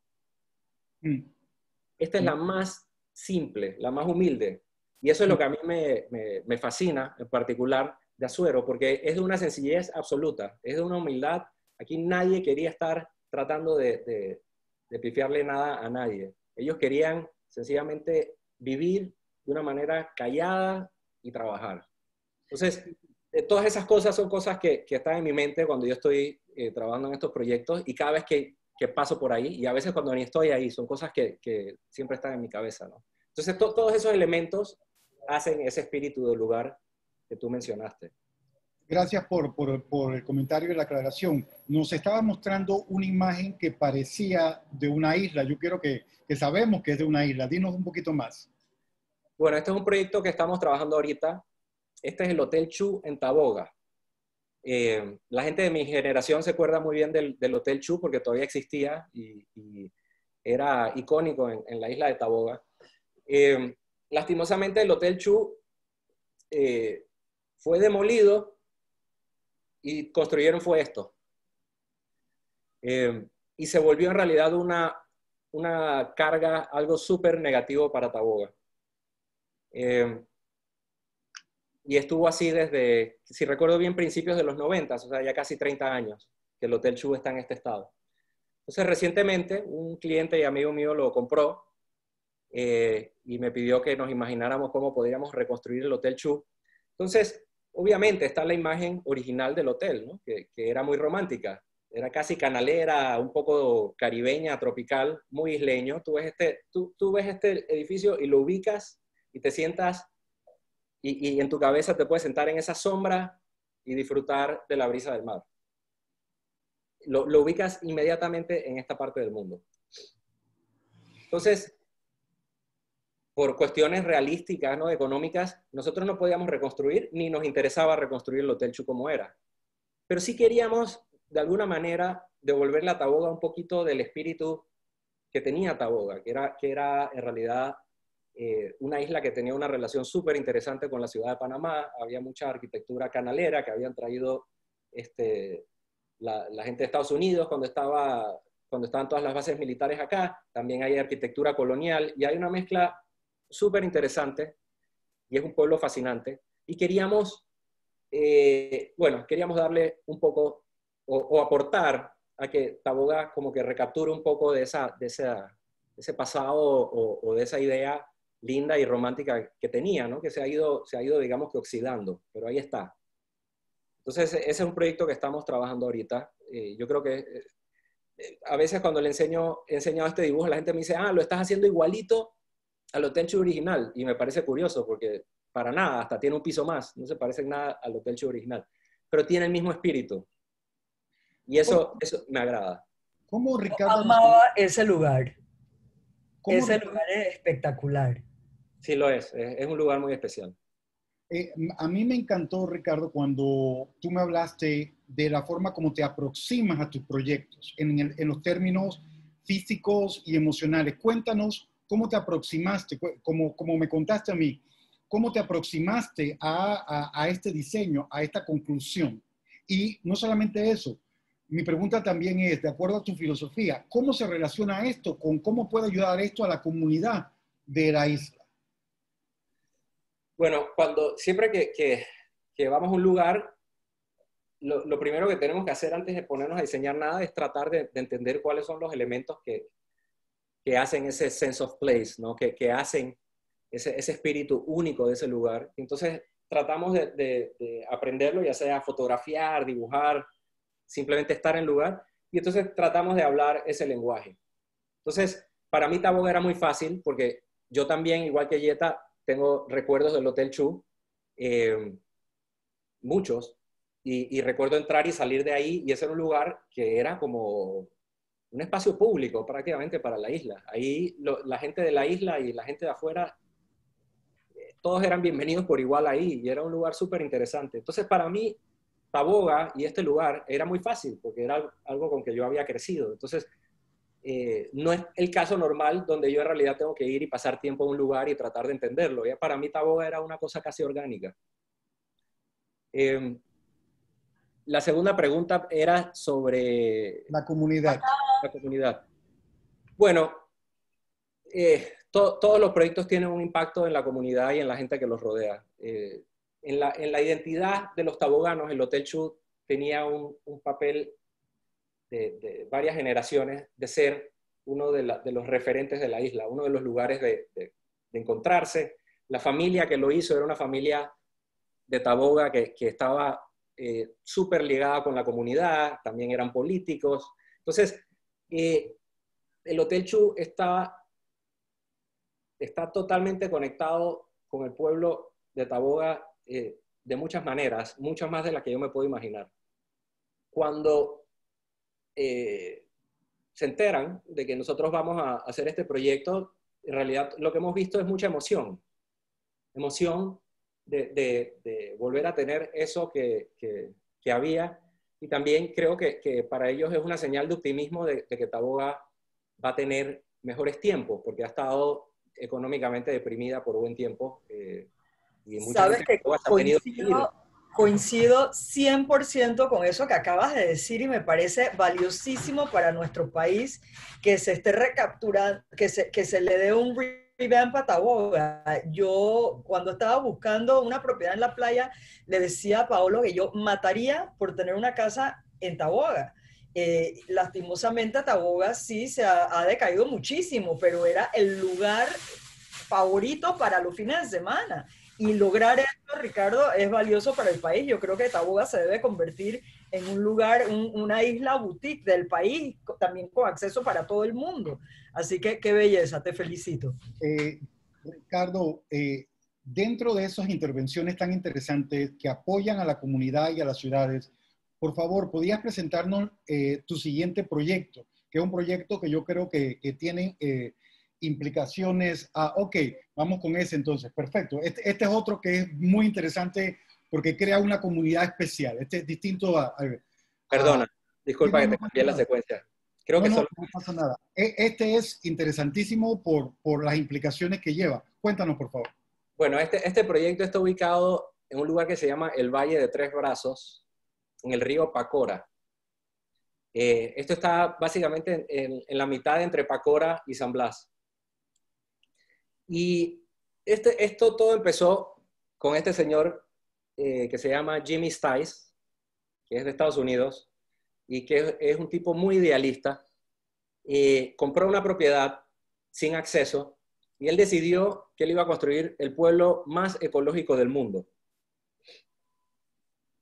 Speaker 3: Esta es la más simple, la más humilde. Y eso es lo que a mí me fascina, en particular, de Asuero, porque es de una sencillez absoluta, es de una humildad. Aquí nadie quería estar tratando de pifiarle nada a nadie. Ellos querían sencillamente vivir de una manera callada y trabajar. Entonces, todas esas cosas son cosas que están en mi mente cuando yo estoy trabajando en estos proyectos, y cada vez que paso por ahí, y a veces cuando ni estoy ahí, son cosas que siempre están en mi cabeza, ¿no? Entonces, todos esos elementos hacen ese espíritu del lugar que tú mencionaste.
Speaker 2: Gracias por el comentario y la aclaración. Nos estaba mostrando una imagen que parecía de una isla. Yo quiero que sabemos que es de una isla. Dinos un poquito más.
Speaker 3: Bueno, este es un proyecto que estamos trabajando ahorita. Este es el Hotel Chu en Taboga. La gente de mi generación se acuerda muy bien del Hotel Chu porque todavía existía y era icónico en la isla de Taboga. Lastimosamente el Hotel Chu fue demolido y construyeron fue esto. Y se volvió en realidad una carga, algo súper negativo para Taboga. Y estuvo así desde, si recuerdo bien, principios de los 90, o sea, ya casi 30 años que el Hotel Chu está en este estado. Entonces, recientemente, un cliente y amigo mío lo compró y me pidió que nos imagináramos cómo podríamos reconstruir el Hotel Chu. Entonces, obviamente está la imagen original del hotel, ¿no? que era muy romántica. Era casi canalera, un poco caribeña, tropical, muy isleño. Tú ves este edificio y lo ubicas y te sientas, y en tu cabeza te puedes sentar en esa sombra y disfrutar de la brisa del mar. Lo ubicas inmediatamente en esta parte del mundo. Entonces, por cuestiones realísticas, ¿no? Económicas, nosotros no podíamos reconstruir, ni nos interesaba reconstruir el Hotel Chu como era. Pero sí queríamos, de alguna manera, devolverle a Taboga un poquito del espíritu que tenía Taboga, que era en realidad una isla que tenía una relación súper interesante con la ciudad de Panamá. Había mucha arquitectura canalera que habían traído la gente de Estados Unidos cuando estaban todas las bases militares acá. También hay arquitectura colonial y hay una mezcla súper interesante y es un pueblo fascinante. Y queríamos darle un poco o aportar a que Taboga como que recapture un poco de ese pasado o de esa idea linda y romántica que tenía, ¿no? Que se ha ido, digamos que oxidando, pero ahí está. Entonces, ese es un proyecto que estamos trabajando ahorita. Yo creo que a veces cuando he enseñado este dibujo, la gente me dice, lo estás haciendo igualito al Hotel Chu original, y me parece curioso porque para nada, hasta tiene un piso más, no se parece en nada al Hotel Chu original, pero tiene el mismo espíritu. Y eso me agrada.
Speaker 2: ¿Cómo Ricardo
Speaker 1: amaba ese lugar? Ese lugar es espectacular.
Speaker 3: Sí, lo es un lugar muy especial.
Speaker 2: A mí me encantó, Ricardo, cuando tú me hablaste de la forma como te aproximas a tus proyectos, en los términos físicos y emocionales. Cuéntanos ¿cómo te aproximaste? Como me contaste a mí, ¿cómo te aproximaste a este diseño, a esta conclusión? Y no solamente eso, mi pregunta también es, de acuerdo a tu filosofía, ¿cómo se relaciona esto con cómo puede ayudar esto a la comunidad de la isla?
Speaker 3: Bueno, siempre que vamos a un lugar, lo primero que tenemos que hacer antes de ponernos a diseñar nada es tratar de entender cuáles son los elementos que hacen ese sense of place, ¿no? Que hacen ese espíritu único de ese lugar. Entonces tratamos de aprenderlo, ya sea fotografiar, dibujar, simplemente estar en el lugar, y entonces tratamos de hablar ese lenguaje. Entonces, para mí Taboga era muy fácil, porque yo también, igual que Yeta, tengo recuerdos del Hotel Chu, muchos, y recuerdo entrar y salir de ahí, y ese era un lugar que era como un espacio público prácticamente para la isla. Ahí la gente de la isla y la gente de afuera, todos eran bienvenidos por igual ahí, y era un lugar súper interesante. Entonces, para mí, Taboga y este lugar era muy fácil, porque era algo con que yo había crecido. Entonces, no es el caso normal donde yo en realidad tengo que ir y pasar tiempo en un lugar y tratar de entenderlo. Ya para mí Taboga era una cosa casi orgánica. La segunda pregunta era sobre
Speaker 2: La comunidad.
Speaker 3: la comunidad. Bueno, todos los proyectos tienen un impacto en la comunidad y en la gente que los rodea. En la identidad de los taboganos, el Hotel Chu tenía un papel de varias generaciones de ser uno de los referentes de la isla, uno de los lugares de encontrarse. La familia que lo hizo era una familia de Taboga que estaba súper ligada con la comunidad, también eran políticos. Entonces, el Hotel Chu está totalmente conectado con el pueblo de Taboga de muchas maneras, muchas más de las que yo me puedo imaginar. Cuando se enteran de que nosotros vamos a hacer este proyecto, en realidad lo que hemos visto es mucha emoción. Emoción de volver a tener eso que había, y también creo que para ellos es una señal de optimismo de que Taboga va a tener mejores tiempos, porque ha estado económicamente deprimida por buen tiempo, y mucha
Speaker 1: Sabes
Speaker 3: gente
Speaker 1: que
Speaker 3: se ha tenido que ir.
Speaker 1: coincido 100% con eso que acabas de decir, y me parece valiosísimo para nuestro país que se esté recapturando, que se le dé un revamp a Taboga. Yo, cuando estaba buscando una propiedad en la playa, le decía a Paolo que yo mataría por tener una casa en Taboga. Lastimosamente Taboga sí ha decaído muchísimo, pero era el lugar favorito para los fines de semana. Y lograr esto, Ricardo, es valioso para el país. Yo creo que Taboga se debe convertir en un lugar, una isla boutique del país, también con acceso para todo el mundo. Así que qué belleza, te felicito.
Speaker 2: Ricardo, dentro de esas intervenciones tan interesantes que apoyan a la comunidad y a las ciudades, por favor, ¿podrías presentarnos tu siguiente proyecto? Que es un proyecto que yo creo que tiene implicaciones. Ok, vamos con ese entonces, perfecto. Este es otro que es muy interesante porque crea una comunidad especial. Este es distinto
Speaker 3: Perdona, disculpa que te cambié la
Speaker 2: nada.
Speaker 3: secuencia. Creo que solo...
Speaker 2: No pasa nada. Este es interesantísimo por las implicaciones que lleva. Cuéntanos, por favor.
Speaker 3: Bueno, este proyecto está ubicado en un lugar que se llama el Valle de Tres Brazos, en el río Pacora. Esto está básicamente en la mitad entre Pacora y San Blas. Y esto todo empezó con este señor que se llama Jimmy Stice, que es de Estados Unidos, y que es un tipo muy idealista. Compró una propiedad sin acceso, y él decidió que él iba a construir el pueblo más ecológico del mundo.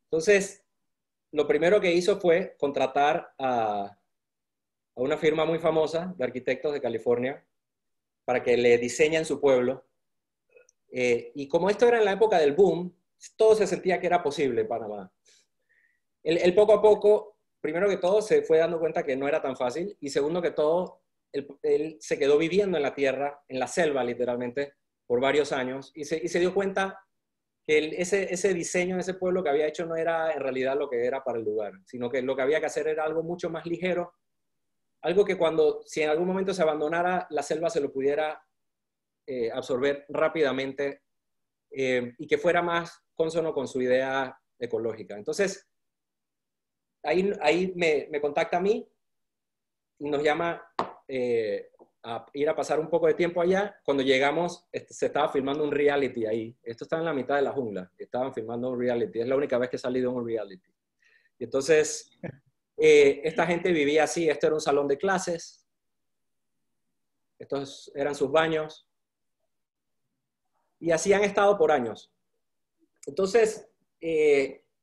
Speaker 3: Entonces, lo primero que hizo fue contratar a una firma muy famosa de arquitectos de California para que le diseñen su pueblo. Y como esto era en la época del boom, todo se sentía que era posible en Panamá. Él poco a poco, primero que todo, se fue dando cuenta que no era tan fácil, y segundo que todo, él se quedó viviendo en la tierra, en la selva literalmente, por varios años, y se dio cuenta que ese diseño de ese pueblo que había hecho no era en realidad lo que era para el lugar, sino que lo que había que hacer era algo mucho más ligero, algo que si en algún momento se abandonara, la selva se lo pudiera absorber rápidamente y que fuera más consono con su idea ecológica. Entonces, ahí me contacta a mí y nos llama a ir a pasar un poco de tiempo allá. Cuando llegamos, se estaba filmando un reality ahí. Esto está en la mitad de la jungla. Estaban filmando un reality. Es la única vez que he salido en un reality. Y entonces, esta gente vivía así. Esto era un salón de clases. Estos eran sus baños. Y así han estado por años. Entonces,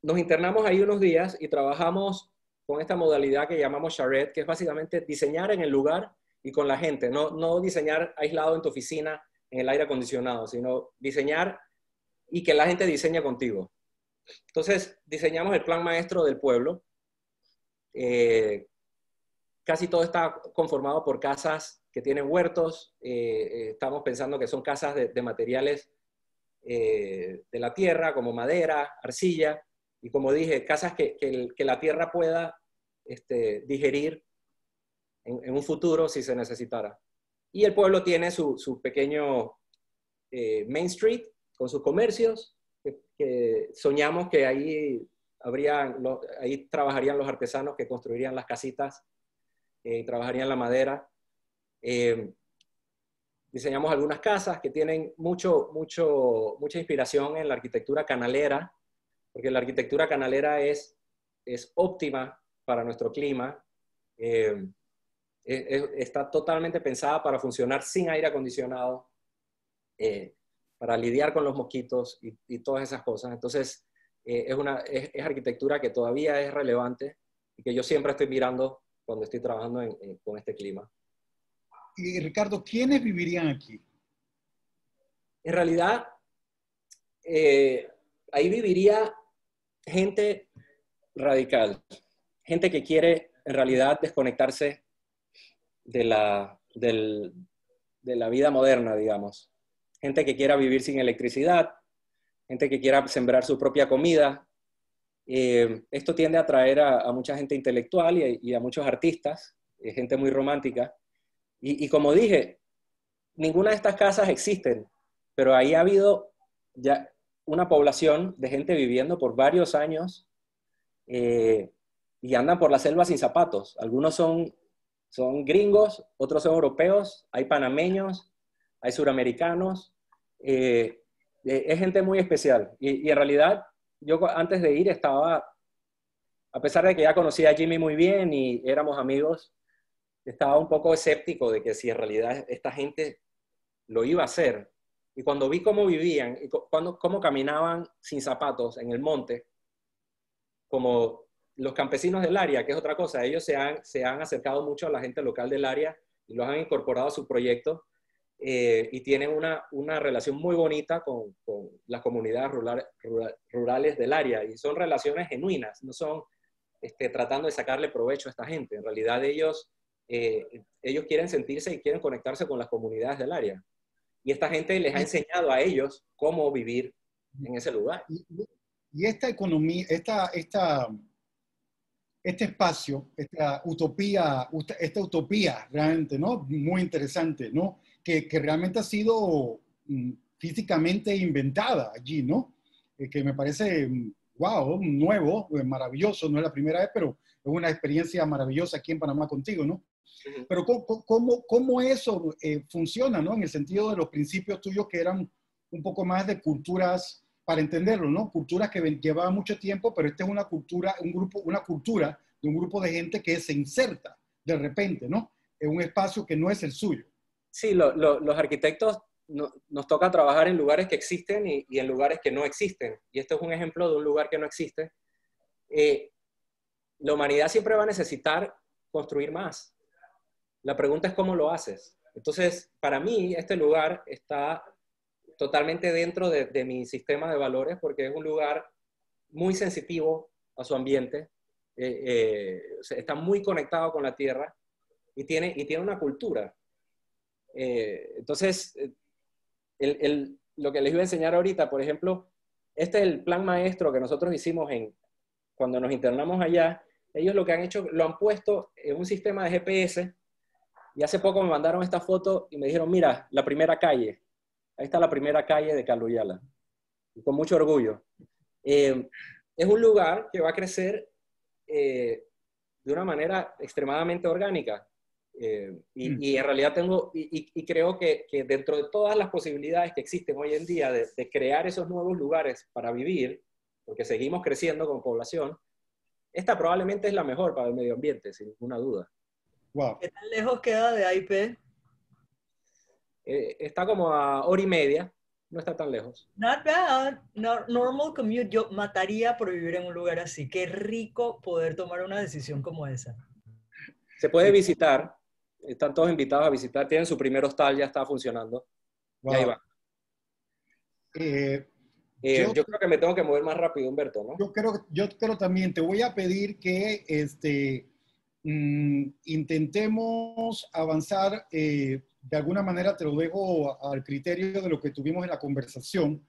Speaker 3: nos internamos ahí unos días y trabajamos con esta modalidad que llamamos charrette, que es básicamente diseñar en el lugar y con la gente. No diseñar aislado en tu oficina, en el aire acondicionado, sino diseñar y que la gente diseñe contigo. Entonces, diseñamos el plan maestro del pueblo. Casi todo está conformado por casas que tienen huertos. Estamos pensando que son casas de materiales de la tierra, como madera, arcilla, y como dije, casas que la tierra pueda digerir en un futuro si se necesitara. Y el pueblo tiene su pequeño Main Street con sus comercios, que soñamos que ahí trabajarían los artesanos que construirían las casitas, trabajarían la madera. Diseñamos algunas casas que tienen mucha inspiración en la arquitectura canalera, porque la arquitectura canalera es óptima para nuestro clima. Está totalmente pensada para funcionar sin aire acondicionado, para lidiar con los mosquitos y todas esas cosas. Entonces, es arquitectura que todavía es relevante y que yo siempre estoy mirando cuando estoy trabajando con este clima.
Speaker 2: Y Ricardo, ¿quiénes vivirían aquí?
Speaker 3: En realidad, ahí viviría gente radical, gente que quiere en realidad desconectarse de la vida moderna, digamos. Gente que quiera vivir sin electricidad, gente que quiera sembrar su propia comida. Esto tiende a atraer a mucha gente intelectual y a muchos artistas, gente muy romántica. Y como dije, ninguna de estas casas existen, pero ahí ha habido ya una población de gente viviendo por varios años y andan por la selva sin zapatos. Algunos son gringos, otros son europeos, hay panameños, hay suramericanos. Es gente muy especial. Y en realidad, yo antes de ir estaba, a pesar de que ya conocía a Jimmy muy bien y éramos amigos, estaba un poco escéptico de que si en realidad esta gente lo iba a hacer. Y cuando vi cómo vivían, y cómo caminaban sin zapatos en el monte, como los campesinos del área, que es otra cosa, ellos se han acercado mucho a la gente local del área y los han incorporado a su proyecto y tienen una relación muy bonita con las comunidades rurales del área. Y son relaciones genuinas, no son tratando de sacarle provecho a esta gente. En realidad ellos quieren sentirse y quieren conectarse con las comunidades del área. Y esta gente les ha enseñado a ellos cómo vivir en ese lugar.
Speaker 2: Y esta economía, este espacio, esta utopía realmente, ¿no? Muy interesante, ¿no? Que realmente ha sido físicamente inventada allí, ¿no? Que me parece, wow, nuevo, maravilloso, no es la primera vez, pero es una experiencia maravillosa aquí en Panamá contigo, ¿no? Pero ¿cómo eso funciona, ¿no? En el sentido de los principios tuyos que eran un poco más de culturas, para entenderlo, ¿no? Culturas que llevaban mucho tiempo, pero esta es una cultura, una cultura de un grupo de gente que se inserta de repente, ¿no? En un espacio que no es el suyo.
Speaker 3: Sí, los arquitectos nos toca trabajar en lugares que existen y en lugares que no existen. Y este es un ejemplo de un lugar que no existe. La humanidad siempre va a necesitar construir más. La pregunta es cómo lo haces. Entonces, para mí, este lugar está totalmente dentro de mi sistema de valores porque es un lugar muy sensitivo a su ambiente, está muy conectado con la tierra y tiene una cultura. Entonces, lo que les iba a enseñar ahorita, por ejemplo, este es el plan maestro que nosotros hicimos cuando nos internamos allá. Ellos lo que han hecho, lo han puesto en un sistema de GPS y hace poco me mandaron esta foto y me dijeron, mira, la primera calle. Ahí está la primera calle de Caluyala, y con mucho orgullo. Es un lugar que va a crecer de una manera extremadamente orgánica. Y en realidad y creo que dentro de todas las posibilidades que existen hoy en día de crear esos nuevos lugares para vivir, porque seguimos creciendo como población, esta probablemente es la mejor para el medio ambiente, sin ninguna duda.
Speaker 2: Wow.
Speaker 1: ¿Qué tan lejos queda de AIP?
Speaker 3: Está como a hora y media, no está tan lejos.
Speaker 1: Not bad. Normal commute. Yo mataría por vivir en un lugar así. Qué rico poder tomar una decisión como esa.
Speaker 3: Se puede visitar, están todos invitados a visitar, tienen su primer hostal, ya está funcionando.
Speaker 2: Wow.
Speaker 3: Y ahí va.
Speaker 2: Yo
Speaker 3: Yo creo que me tengo que mover más rápido, Humberto, ¿no?
Speaker 2: yo creo también, te voy a pedir que intentemos avanzar, de alguna manera te lo dejo al criterio de lo que tuvimos en la conversación,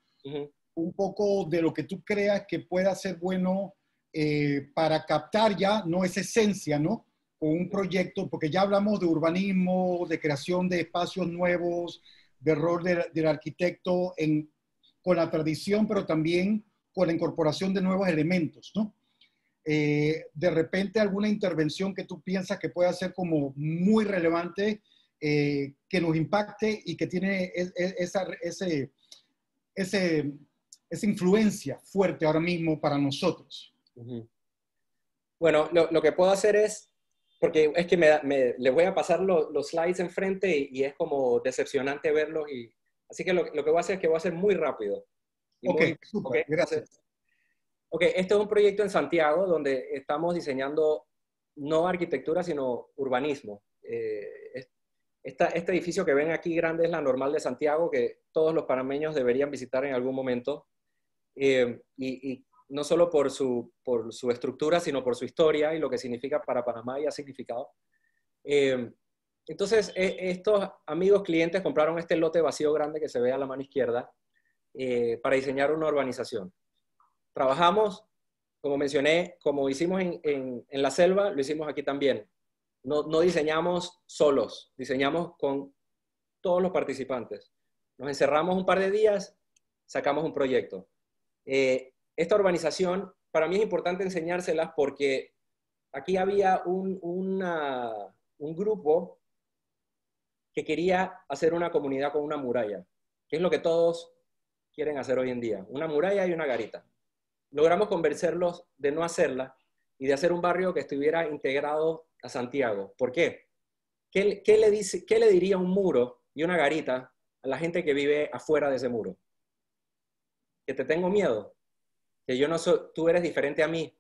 Speaker 2: un poco de lo que tú creas que pueda ser bueno para captar ya, no esa esencia, ¿no? Con un proyecto, porque ya hablamos de urbanismo, de creación de espacios nuevos, de rol del arquitecto con la tradición, pero también con la incorporación de nuevos elementos, ¿no? De repente alguna intervención que tú piensas que pueda ser como muy relevante, que nos impacte y que tiene esa influencia fuerte ahora mismo para nosotros.
Speaker 3: Bueno, lo que puedo hacer es, porque es que les voy a pasar los slides enfrente y es como decepcionante verlos. Así que lo que voy a hacer es que voy a hacer muy rápido.
Speaker 2: Ok, súper, gracias.
Speaker 3: Ok, este es un proyecto en Santiago donde estamos diseñando no arquitectura, sino urbanismo. Este edificio que ven aquí grande es la Normal de Santiago, que todos los panameños deberían visitar en algún momento. Y no solo por su estructura, sino por su historia y lo que significa para Panamá y ha significado. Entonces, estos amigos clientes compraron este lote vacío grande que se ve a la mano izquierda para diseñar una urbanización. Trabajamos, como mencioné, como hicimos en la selva, lo hicimos aquí también. No diseñamos solos, diseñamos con todos los participantes. Nos encerramos un par de días, sacamos un proyecto. Esta urbanización, para mí es importante enseñárselas porque aquí había un grupo que quería hacer una comunidad con una muralla, que es lo que todos quieren hacer hoy en día, una muralla y una garita. Logramos convencerlos de no hacerla y de hacer un barrio que estuviera integrado a Santiago. ¿Por qué? ¿Qué le diría un muro y una garita a la gente que vive afuera de ese muro? Que te tengo miedo, que yo no soy, tú eres diferente a mí.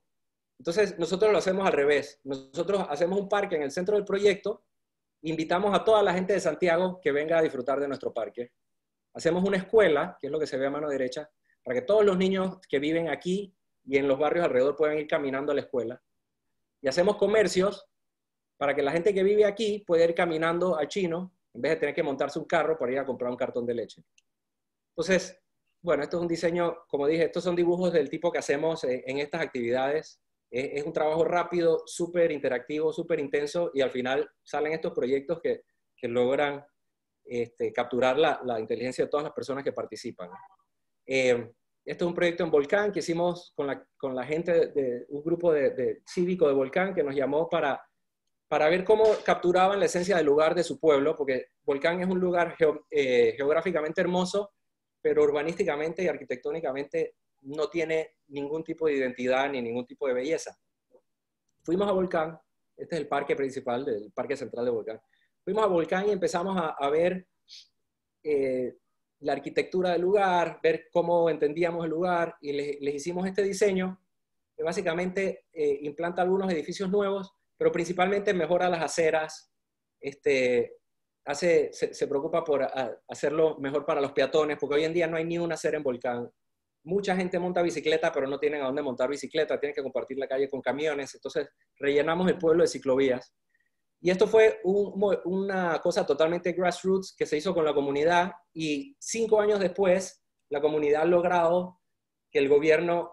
Speaker 3: Entonces nosotros lo hacemos al revés. Nosotros hacemos un parque en el centro del proyecto, invitamos a toda la gente de Santiago que venga a disfrutar de nuestro parque. Hacemos una escuela, que es lo que se ve a mano derecha, para que todos los niños que viven aquí y en los barrios alrededor puedan ir caminando a la escuela. Y hacemos comercios para que la gente que vive aquí pueda ir caminando al chino en vez de tener que montarse un carro para ir a comprar un cartón de leche. Entonces, bueno, esto es un diseño, como dije, estos son dibujos del tipo que hacemos en estas actividades. Es un trabajo rápido, súper interactivo, súper intenso y al final salen estos proyectos que logran capturar la inteligencia de todas las personas que participan. Este es un proyecto en Volcán que hicimos con la gente de un grupo cívico de Volcán que nos llamó para ver cómo capturaban la esencia del lugar de su pueblo, porque Volcán es un lugar geográficamente hermoso, pero urbanísticamente y arquitectónicamente no tiene ningún tipo de identidad ni ningún tipo de belleza. Fuimos a Volcán, este es el parque principal, del parque central de Volcán. Fuimos a Volcán y empezamos a ver la arquitectura del lugar, ver cómo entendíamos el lugar y les hicimos este diseño que básicamente implanta algunos edificios nuevos, pero principalmente mejora las aceras, se preocupa por hacerlo mejor para los peatones, porque hoy en día no hay ni una acera en Volcán. Mucha gente monta bicicleta, pero no tienen a dónde montar bicicleta, tienen que compartir la calle con camiones, entonces rellenamos el pueblo de ciclovías. Y esto fue una cosa totalmente grassroots que se hizo con la comunidad y 5 años después la comunidad ha logrado que el gobierno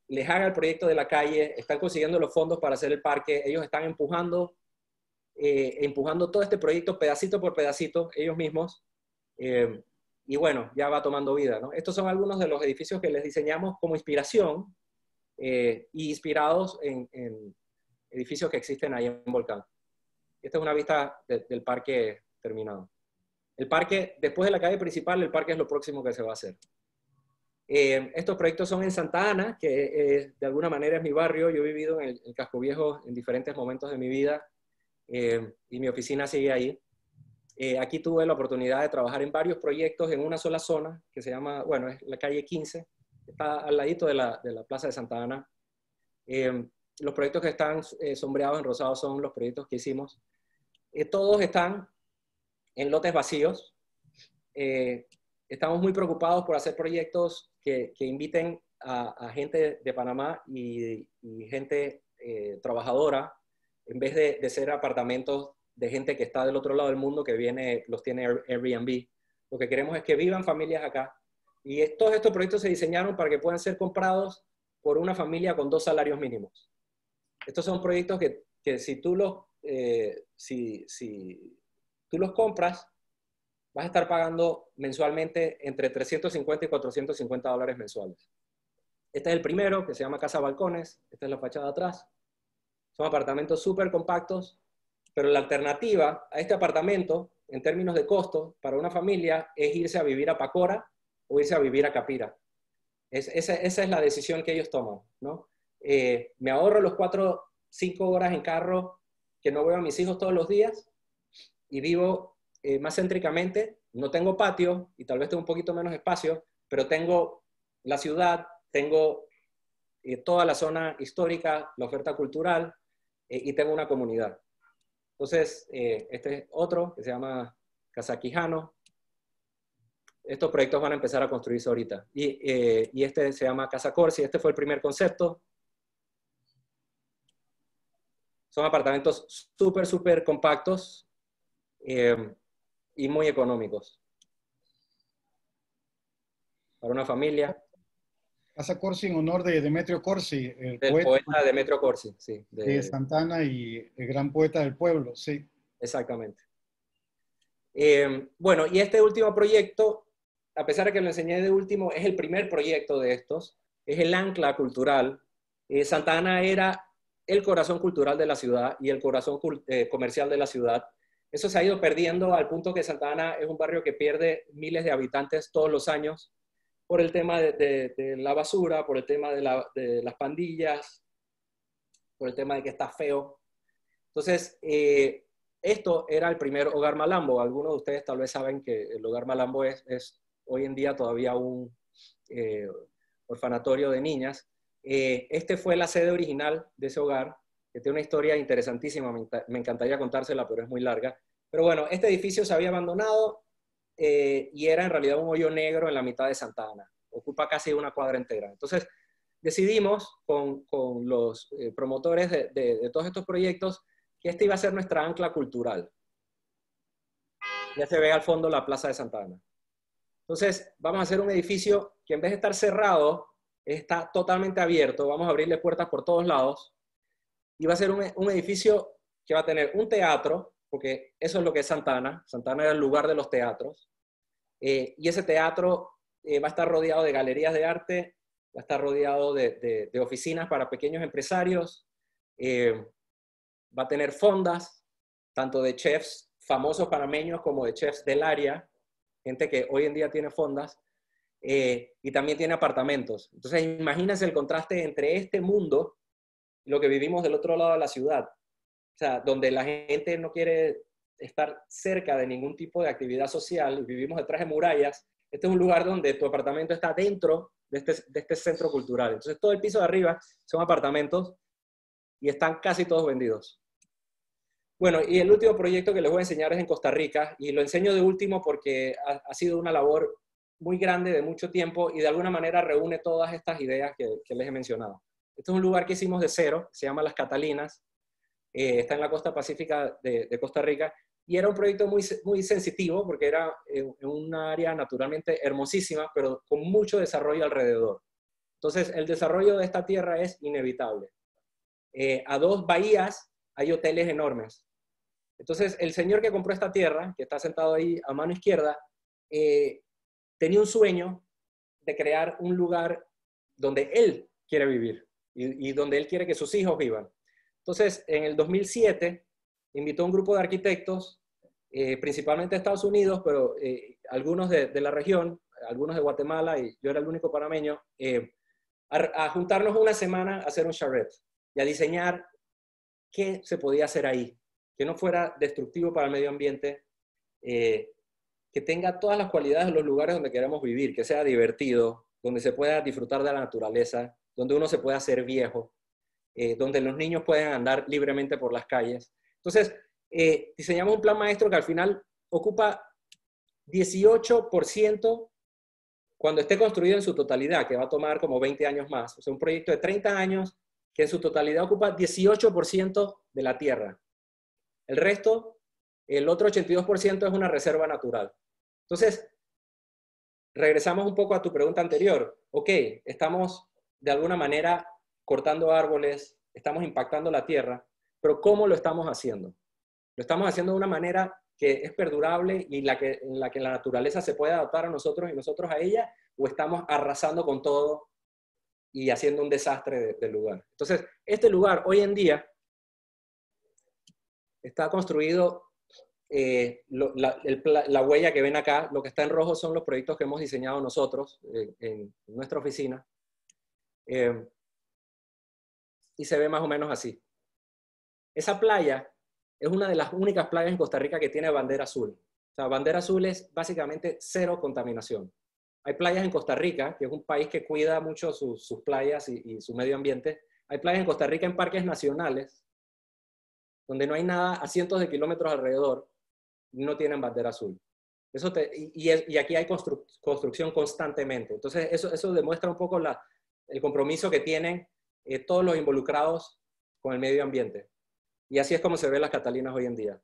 Speaker 3: les haga el proyecto de la calle, están consiguiendo los fondos para hacer el parque, ellos están empujando todo este proyecto pedacito por pedacito ellos mismos. y bueno, ya va tomando vida, ¿no? Estos son algunos de los edificios que les diseñamos como inspiración y inspirados en edificios que existen ahí en Volcán. Esta es una vista del parque terminado. El parque, después de la calle principal, el parque es lo próximo que se va a hacer. Estos proyectos son en Santa Ana, que de alguna manera es mi barrio. Yo he vivido en el Casco Viejo en diferentes momentos de mi vida y mi oficina sigue ahí. Aquí tuve la oportunidad de trabajar en varios proyectos en una sola zona, que se llama, bueno, es la calle 15, está al ladito de la Plaza de Santa Ana. Los proyectos que están sombreados en rosado son los proyectos que hicimos. Todos están en lotes vacíos. Estamos muy preocupados por hacer proyectos que inviten a gente de Panamá y gente trabajadora, en vez de ser apartamentos de gente que está del otro lado del mundo, que viene, los tiene Airbnb. Lo que queremos es que vivan familias acá. Y todos estos proyectos se diseñaron para que puedan ser comprados por una familia con 2 salarios mínimos. Estos son proyectos que si tú los compras, vas a estar pagando mensualmente entre 350 y 450 dólares mensuales. Este es el primero, que se llama Casa Balcones. Esta es la fachada atrás. Son apartamentos súper compactos, pero la alternativa a este apartamento, en términos de costo, para una familia, es irse a vivir a Pacora o irse a vivir a Capira. Esa es la decisión que ellos toman, ¿no? Me ahorro los 4, 5 horas en carro que no veo a mis hijos todos los días y vivo más céntricamente. No tengo patio y tal vez tengo un poquito menos espacio, pero tengo la ciudad, tengo toda la zona histórica, la oferta cultural y tengo una comunidad. Entonces, este es otro que se llama Casa Quijano. Estos proyectos van a empezar a construirse ahorita. Y este se llama Casa Corsi. Este fue el primer concepto. Son apartamentos súper, súper compactos y muy económicos. Para una familia.
Speaker 2: Casa Corsi en honor de Demetrio Corsi, el
Speaker 3: Del poeta Demetrio Corsi, sí.
Speaker 2: De Santa Ana y el gran poeta del pueblo, sí.
Speaker 3: Exactamente. Bueno, y este último proyecto, a pesar de que lo enseñé de último, es el primer proyecto de estos, es el ancla cultural. Santa Ana era el corazón cultural de la ciudad y el corazón comercial de la ciudad. Eso se ha ido perdiendo al punto que Santa Ana es un barrio que pierde miles de habitantes todos los años por el tema de la basura, por el tema de las pandillas, por el tema de que está feo. Entonces, esto era el primer Hogar Malambo. Algunos de ustedes tal vez saben que el Hogar Malambo es hoy en día todavía un orfanatorio de niñas. Este fue la sede original de ese hogar, que tiene una historia interesantísima, me encantaría contársela, pero es muy larga. Pero bueno, este edificio se había abandonado y era en realidad un hoyo negro en la mitad de Santa Ana. Ocupa casi una cuadra entera. Entonces, decidimos con los promotores de todos estos proyectos que este iba a ser nuestra ancla cultural. Ya se ve al fondo la Plaza de Santa Ana. Entonces, vamos a hacer un edificio que en vez de estar cerrado, está totalmente abierto. Vamos a abrirle puertas por todos lados. Y va a ser un edificio que va a tener un teatro, porque eso es lo que es Santa Ana. Santa Ana era el lugar de los teatros. Y ese teatro va a estar rodeado de galerías de arte, va a estar rodeado de oficinas para pequeños empresarios, va a tener fondas, tanto de chefs famosos panameños como de chefs del área, gente que hoy en día tiene fondas, y también tiene apartamentos. Entonces, imagínense el contraste entre este mundo y lo que vivimos del otro lado de la ciudad. O sea, donde la gente no quiere estar cerca de ningún tipo de actividad social y vivimos detrás de murallas. Este es un lugar donde tu apartamento está dentro de este centro cultural. Entonces, todo el piso de arriba son apartamentos y están casi todos vendidos. Bueno, y el último proyecto que les voy a enseñar es en Costa Rica, y lo enseño de último porque ha sido una labor muy grande de mucho tiempo y de alguna manera reúne todas estas ideas que les he mencionado. Este es un lugar que hicimos de cero, se llama Las Catalinas, está en la costa pacífica de Costa Rica, y era un proyecto muy, muy sensitivo porque era en un área naturalmente hermosísima, pero con mucho desarrollo alrededor. Entonces, el desarrollo de esta tierra es inevitable. A 2 bahías hay hoteles enormes. Entonces, el señor que compró esta tierra, que está sentado ahí a mano izquierda, tenía un sueño de crear un lugar donde él quiere vivir y donde él quiere que sus hijos vivan. Entonces, en el 2007, invitó a un grupo de arquitectos, principalmente de Estados Unidos, pero algunos de la región, algunos de Guatemala, y yo era el único panameño, a juntarnos una semana a hacer un charrette y a diseñar qué se podía hacer ahí, que no fuera destructivo para el medio ambiente, que tenga todas las cualidades de los lugares donde queremos vivir, que sea divertido, donde se pueda disfrutar de la naturaleza, donde uno se pueda hacer viejo, donde los niños puedan andar libremente por las calles. Entonces, diseñamos un plan maestro que al final ocupa 18% cuando esté construido en su totalidad, que va a tomar como 20 años más. O sea, un proyecto de 30 años que en su totalidad ocupa 18% de la tierra. El resto, el otro 82% es una reserva natural. Entonces, regresamos un poco a tu pregunta anterior. Ok, estamos de alguna manera cortando árboles, estamos impactando la tierra, pero ¿cómo lo estamos haciendo? Lo estamos haciendo de una manera que es perdurable y en la que la naturaleza se puede adaptar a nosotros y nosotros a ella, o estamos arrasando con todo y haciendo un desastre del lugar. Entonces, este lugar hoy en día está construido, la huella que ven acá, lo que está en rojo son los proyectos que hemos diseñado nosotros en nuestra oficina. Y se ve más o menos así. Esa playa es una de las únicas playas en Costa Rica que tiene bandera azul. O sea, bandera azul es básicamente cero contaminación. Hay playas en Costa Rica, que es un país que cuida mucho sus playas y su medio ambiente. Hay playas en Costa Rica en parques nacionales, donde no hay nada a cientos de kilómetros alrededor, y no tienen bandera azul. Y aquí hay construcción constantemente. Entonces, eso demuestra un poco el compromiso que tienen todos los involucrados con el medio ambiente. Y así es como se ven las Catalinas hoy en día.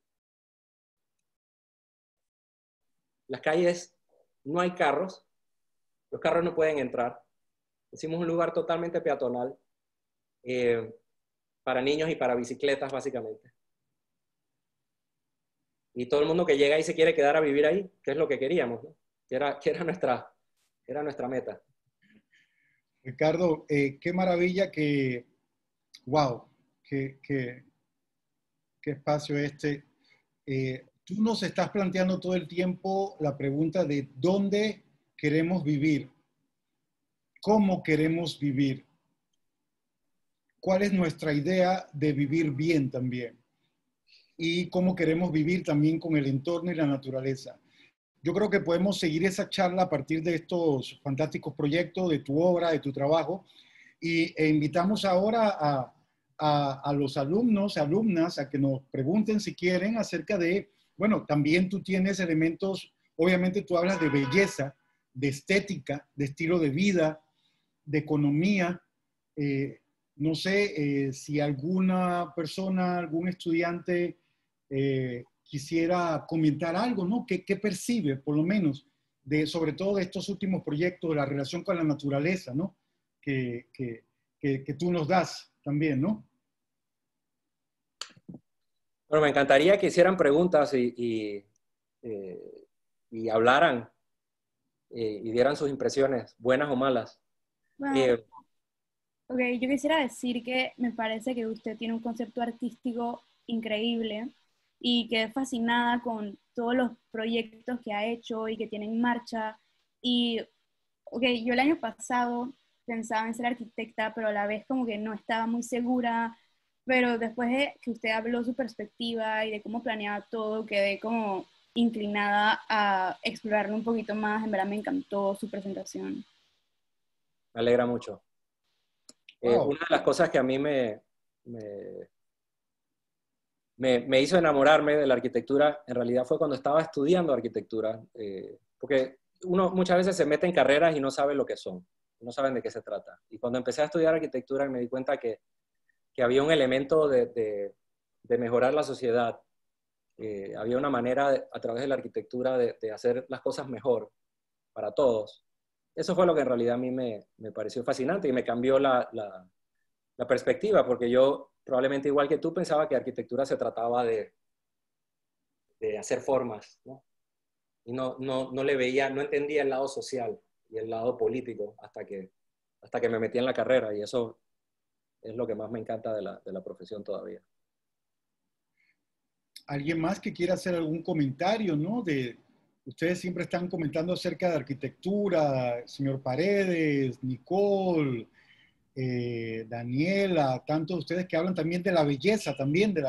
Speaker 3: Las calles, no hay carros, los carros no pueden entrar. Hicimos un lugar totalmente peatonal para niños y para bicicletas, básicamente. Y todo el mundo que llega ahí se quiere quedar a vivir ahí, que es lo que queríamos, ¿no? que era nuestra meta.
Speaker 2: Ricardo, qué maravilla wow, qué espacio este. Tú nos estás planteando todo el tiempo la pregunta de dónde queremos vivir, cómo queremos vivir, cuál es nuestra idea de vivir bien también y cómo queremos vivir también con el entorno y la naturaleza. Yo creo que podemos seguir esa charla a partir de estos fantásticos proyectos, de tu obra, de tu trabajo, e invitamos ahora a los alumnos, alumnas, a que nos pregunten si quieren acerca de, bueno, también tú tienes elementos, obviamente tú hablas de belleza, de estética, de estilo de vida, de economía. No sé si alguna persona, algún estudiante quisiera comentar algo, ¿no? ¿Qué percibe, por lo menos, sobre todo de estos últimos proyectos, de la relación con la naturaleza, ¿no? Que tú nos das también, ¿no?
Speaker 3: Bueno, me encantaría que hicieran preguntas y hablaran y dieran sus impresiones, buenas o malas.
Speaker 4: Bueno, ok, yo quisiera decir que me parece que usted tiene un concepto artístico increíble y quedé fascinada con todos los proyectos que ha hecho y que tiene en marcha. Y, ok, yo el año pasado pensaba en ser arquitecta, pero a la vez como que no estaba muy segura, pero después de que usted habló su perspectiva y de cómo planeaba todo, quedé como inclinada a explorarlo un poquito más. En verdad me encantó su presentación.
Speaker 3: Me alegra mucho.
Speaker 2: Wow.
Speaker 3: Una de las cosas que a mí me hizo enamorarme de la arquitectura, en realidad fue cuando estaba estudiando arquitectura, porque uno muchas veces se mete en carreras y no sabe lo que son, no saben de qué se trata. Y cuando empecé a estudiar arquitectura me di cuenta que había un elemento de mejorar la sociedad, había una manera a través de la arquitectura de hacer las cosas mejor para todos. Eso fue lo que en realidad a mí me pareció fascinante y me cambió la perspectiva, porque yo probablemente igual que tú pensaba que arquitectura se trataba de hacer formas, ¿no? y no le veía, no entendía el lado social y el lado político hasta que me metí en la carrera, y eso es lo que más me encanta de la profesión todavía.
Speaker 2: ¿Alguien más que quiera hacer algún comentario, no? Ustedes siempre están comentando acerca de arquitectura, señor Paredes, Nicole, Daniela, tantos de ustedes que hablan también de la belleza, también de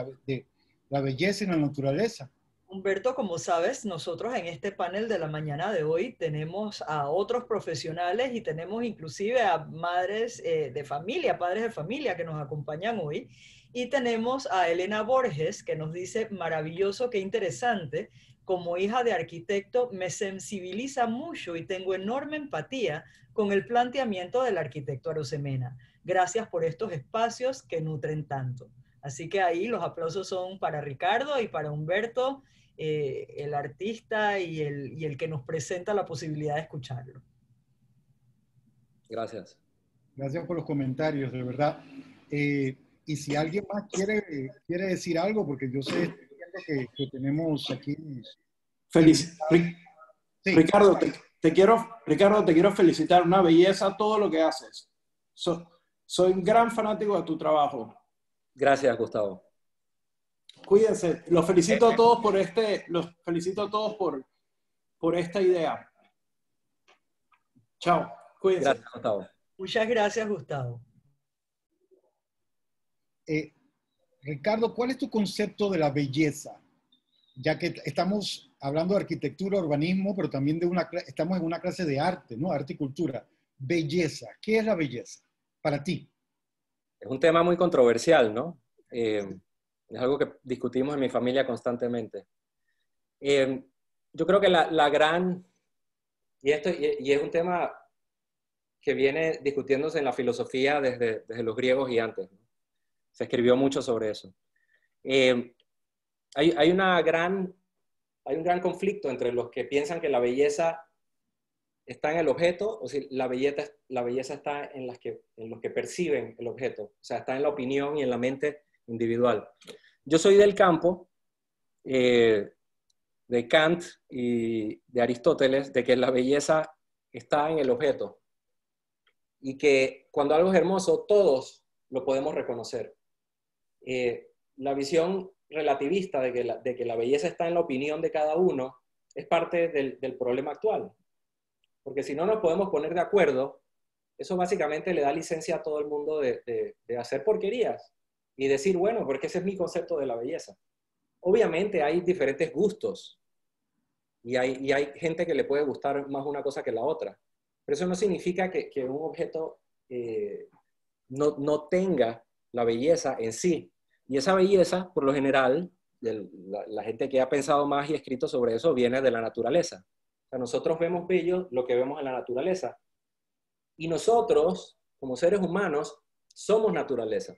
Speaker 2: la belleza en la naturaleza.
Speaker 1: Humberto, como sabes, nosotros en este panel de la mañana de hoy tenemos a otros profesionales y tenemos inclusive a madres de familia, padres de familia que nos acompañan hoy. Y tenemos a Elena Borges que nos dice, maravilloso, qué interesante, como hija de arquitecto me sensibiliza mucho y tengo enorme empatía con el planteamiento del arquitecto Arosemena. Gracias por estos espacios que nutren tanto. Así que ahí los aplausos son para Ricardo y para Humberto, el artista y el que nos presenta la posibilidad de escucharlo.
Speaker 3: Gracias.
Speaker 2: Gracias por los comentarios, de verdad. Y si alguien más quiere decir algo, porque yo sé que tenemos aquí...
Speaker 5: Feliz.
Speaker 2: Sí.
Speaker 5: Ricardo, te quiero felicitar. Una belleza todo lo que haces. Soy un gran fanático de tu trabajo.
Speaker 3: Gracias, Gustavo.
Speaker 5: Cuídense. Los felicito a todos por esta idea. Chao. Cuídense.
Speaker 3: Gracias, Gustavo.
Speaker 1: Muchas gracias, Gustavo.
Speaker 2: Ricardo, ¿cuál es tu concepto de la belleza? Ya que estamos hablando de arquitectura, urbanismo, pero también estamos en una clase de arte, ¿no? Arte y cultura. Belleza. ¿Qué es la belleza para ti?
Speaker 3: Es un tema muy controversial, ¿no? Es algo que discutimos en mi familia constantemente. Yo creo que la gran... Y es un tema que viene discutiéndose en la filosofía desde los griegos y antes, ¿no? Se escribió mucho sobre eso. Hay un gran conflicto entre los que piensan que la belleza está en el objeto, o si la belleza está en los que perciben el objeto, o sea, está en la opinión y en la mente individual. Yo soy del campo de Kant y de Aristóteles, de que la belleza está en el objeto y que cuando algo es hermoso, todos lo podemos reconocer. La visión relativista de que la belleza está en la opinión de cada uno es parte del problema actual. Porque si no nos podemos poner de acuerdo, eso básicamente le da licencia a todo el mundo de hacer porquerías y decir, bueno, porque ese es mi concepto de la belleza. Obviamente hay diferentes gustos y hay gente que le puede gustar más una cosa que la otra. Pero eso no significa que un objeto no tenga la belleza en sí. Y esa belleza, por lo general, la gente que ha pensado más y escrito sobre eso viene de la naturaleza. O sea, nosotros vemos bello lo que vemos en la naturaleza. Y nosotros, como seres humanos, somos naturaleza.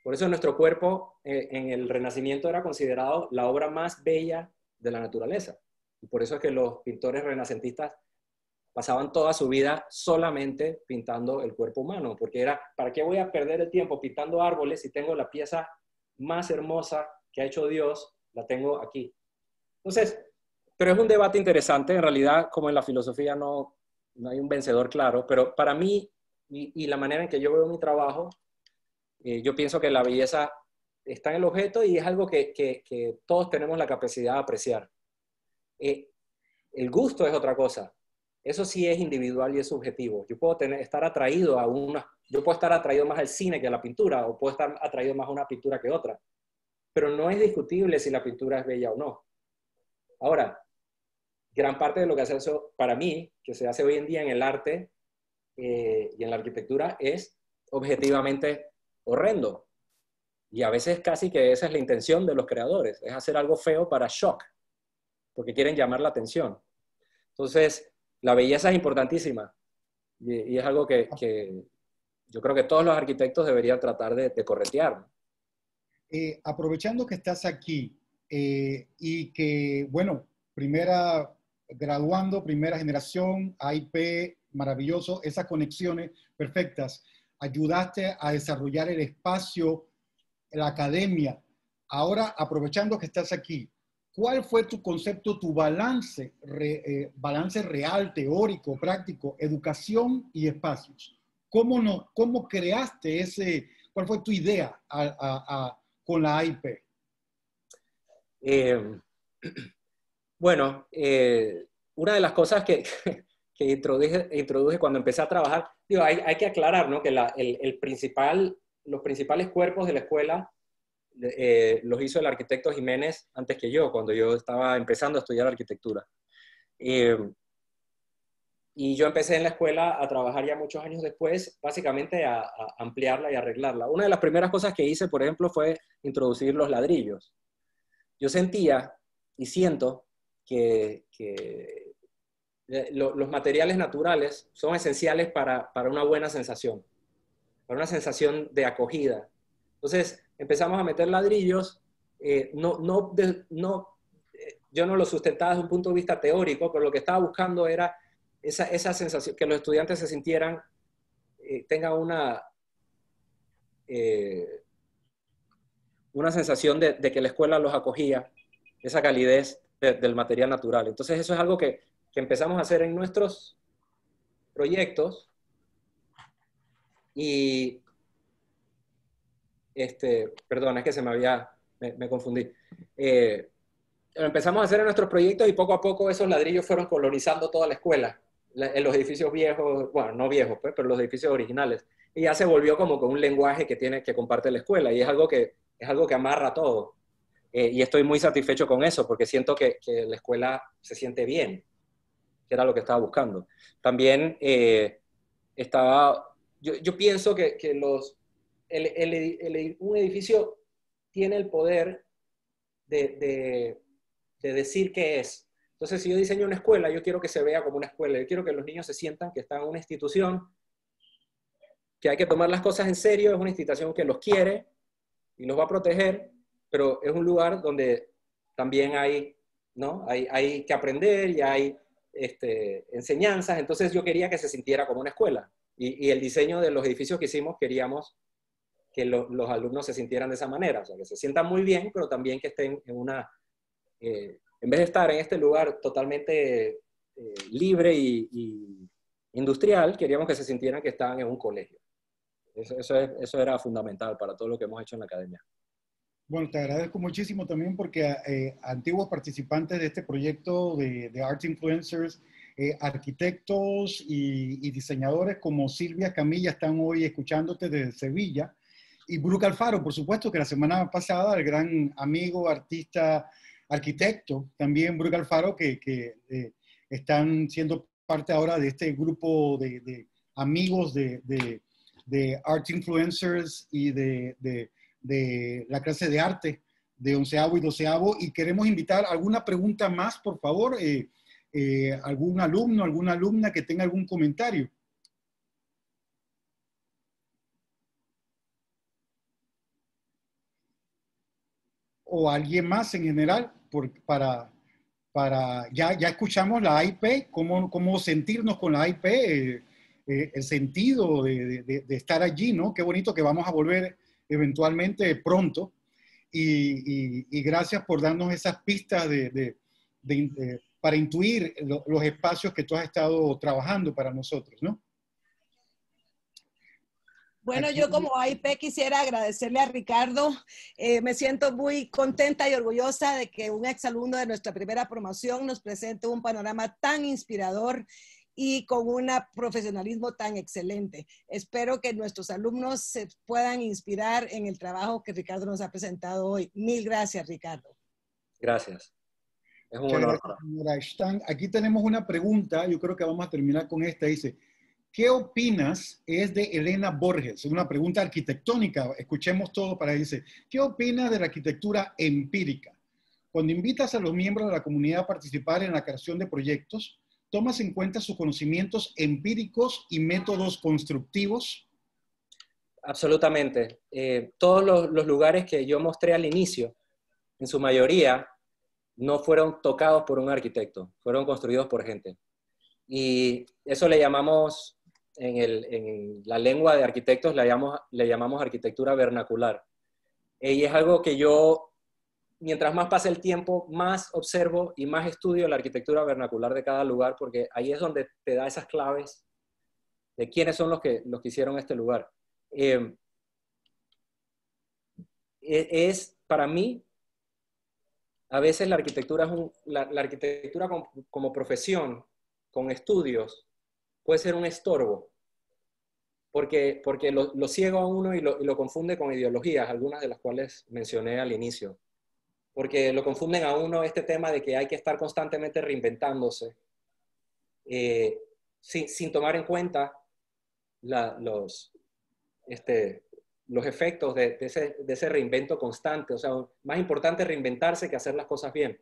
Speaker 3: Por eso nuestro cuerpo en el Renacimiento era considerado la obra más bella de la naturaleza. Y por eso es que los pintores renacentistas pasaban toda su vida solamente pintando el cuerpo humano, porque era, ¿para qué voy a perder el tiempo pintando árboles si tengo la pieza más hermosa que ha hecho Dios, la tengo aquí? Entonces, pero es un debate interesante, en realidad, como en la filosofía no hay un vencedor claro, pero para mí, y la manera en que yo veo mi trabajo, yo pienso que la belleza está en el objeto y es algo que todos tenemos la capacidad de apreciar. El gusto es otra cosa. Eso sí es individual y es subjetivo. Yo puedo estar atraído más al cine que a la pintura, o puedo estar atraído más a una pintura que otra. Pero no es discutible si la pintura es bella o no. Ahora, gran parte de lo que hace eso, para mí, que se hace hoy en día en el arte y en la arquitectura, es objetivamente horrendo. Y a veces casi que esa es la intención de los creadores, es hacer algo feo para shock, porque quieren llamar la atención. Entonces, la belleza es importantísima y es algo que yo creo que todos los arquitectos deberían tratar de corretear.
Speaker 2: Aprovechando que estás aquí y que, bueno, graduando, primera generación, AIP, maravilloso, esas conexiones perfectas, ayudaste a desarrollar el espacio, la academia. Ahora, aprovechando que estás aquí, ¿cuál fue tu concepto, tu balance, balance real, teórico, práctico, educación y espacios? ¿Cómo creaste ese, cuál fue tu idea con la AIP?
Speaker 3: Bueno, una de las cosas que introduje cuando empecé a trabajar, digo, hay que aclarar, ¿no? Que los principales cuerpos de la escuela los hizo el arquitecto Jiménez antes que yo, cuando yo estaba empezando a estudiar arquitectura. Y yo empecé en la escuela a trabajar ya muchos años después, básicamente a ampliarla y arreglarla. Una de las primeras cosas que hice, por ejemplo, fue introducir los ladrillos. Yo sentía y siento que los materiales naturales son esenciales para una buena sensación, para una sensación de acogida. Entonces empezamos a meter ladrillos, yo no lo sustentaba desde un punto de vista teórico, pero lo que estaba buscando era esa sensación, que los estudiantes se sintieran, tengan una sensación de que la escuela los acogía, esa calidez del material natural. Entonces eso es algo que empezamos a hacer en nuestros proyectos y, perdón, es que me confundí. Empezamos a hacer en nuestros proyectos y poco a poco esos ladrillos fueron colonizando toda la escuela, en los edificios viejos, bueno, no viejos, pues, pero los edificios originales. Y ya se volvió como con un lenguaje que comparte la escuela y es algo que amarra todo. Y estoy muy satisfecho con eso porque siento que la escuela se siente bien, que era lo que estaba buscando. También yo pienso que un edificio tiene el poder de decir qué es. Entonces, si yo diseño una escuela, yo quiero que se vea como una escuela. Yo quiero que los niños se sientan que están en una institución, que hay que tomar las cosas en serio, es una institución que los quiere y los va a proteger, pero es un lugar donde también hay, ¿no? hay que aprender y hay enseñanzas. Entonces, yo quería que se sintiera como una escuela. Y el diseño de los edificios que hicimos, queríamos que los alumnos se sintieran de esa manera, o sea, que se sientan muy bien, pero también que estén en una... en vez de estar en este lugar totalmente libre y industrial, queríamos que se sintieran que estaban en un colegio. Eso era fundamental para todo lo que hemos hecho en la academia.
Speaker 2: Bueno, te agradezco muchísimo también porque antiguos participantes de este proyecto de Art Influencers, arquitectos y diseñadores como Silvia Camilla están hoy escuchándote desde Sevilla. Y Bruc Alfaro, por supuesto, que la semana pasada, el gran amigo, artista, arquitecto, también Bruc Alfaro, que están siendo parte ahora de este grupo de amigos de Art Influencers y de la clase de arte de 11º y 12º. Y queremos invitar alguna pregunta más, por favor, algún alumno, alguna alumna que tenga algún comentario. O alguien más en general, ya escuchamos la AIP, cómo sentirnos con la AIP, el sentido de estar allí, ¿no? Qué bonito que vamos a volver eventualmente pronto. Y gracias por darnos esas pistas para intuir los espacios que tú has estado trabajando para nosotros, ¿no?
Speaker 6: Bueno, yo como AIP quisiera agradecerle a Ricardo. Me siento muy contenta y orgullosa de que un exalumno de nuestra primera promoción nos presente un panorama tan inspirador y con un profesionalismo tan excelente. Espero que nuestros alumnos se puedan inspirar en el trabajo que Ricardo nos ha presentado hoy. Mil gracias, Ricardo.
Speaker 3: Gracias. Es un honor.
Speaker 2: Aquí tenemos una pregunta, yo creo que vamos a terminar con esta. Dice, ¿qué opinas? Es de Elena Borges, una pregunta arquitectónica. Escuchemos todo para dice, ¿qué opinas de la arquitectura empírica? Cuando invitas a los miembros de la comunidad a participar en la creación de proyectos, ¿tomas en cuenta sus conocimientos empíricos y métodos constructivos?
Speaker 3: Absolutamente. Todos los lugares que yo mostré al inicio, en su mayoría, no fueron tocados por un arquitecto, fueron construidos por gente. Y eso le llamamos, en la lengua de arquitectos, le llamamos arquitectura vernacular. Y es algo que yo mientras más pasa el tiempo, más observo y más estudio la arquitectura vernacular de cada lugar, porque ahí es donde te da esas claves de quiénes son los que hicieron este lugar. Para mí, a veces la arquitectura, la arquitectura como profesión, con estudios, puede ser un estorbo, porque lo ciega a uno y lo confunde con ideologías, algunas de las cuales mencioné al inicio. Porque lo confunden a uno este tema de que hay que estar constantemente reinventándose, sin tomar en cuenta los efectos de ese reinvento constante. O sea, más importante reinventarse que hacer las cosas bien.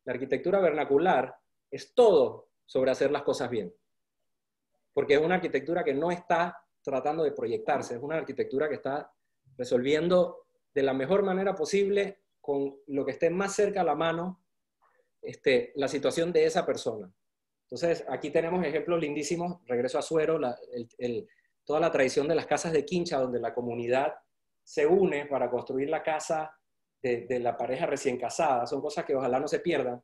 Speaker 3: La arquitectura vernacular es todo sobre hacer las cosas bien, porque es una arquitectura que no está tratando de proyectarse, es una arquitectura que está resolviendo de la mejor manera posible, con lo que esté más cerca a la mano, la situación de esa persona. Entonces, aquí tenemos ejemplos lindísimos. Regreso a Suero, toda la tradición de las casas de quincha, donde la comunidad se une para construir la casa de la pareja recién casada. Son cosas que ojalá no se pierdan,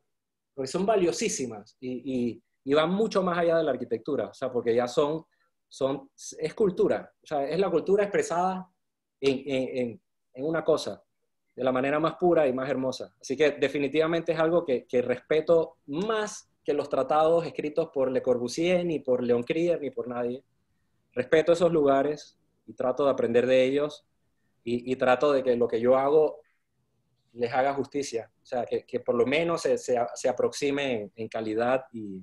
Speaker 3: porque son valiosísimas y van mucho más allá de la arquitectura, o sea, porque ya es cultura, o sea, es la cultura expresada en una cosa, de la manera más pura y más hermosa. Así que definitivamente es algo que respeto más que los tratados escritos por Le Corbusier, ni por Leon Krier, ni por nadie. Respeto esos lugares y trato de aprender de ellos y trato de que lo que yo hago les haga justicia. O sea, que por lo menos se aproxime en calidad y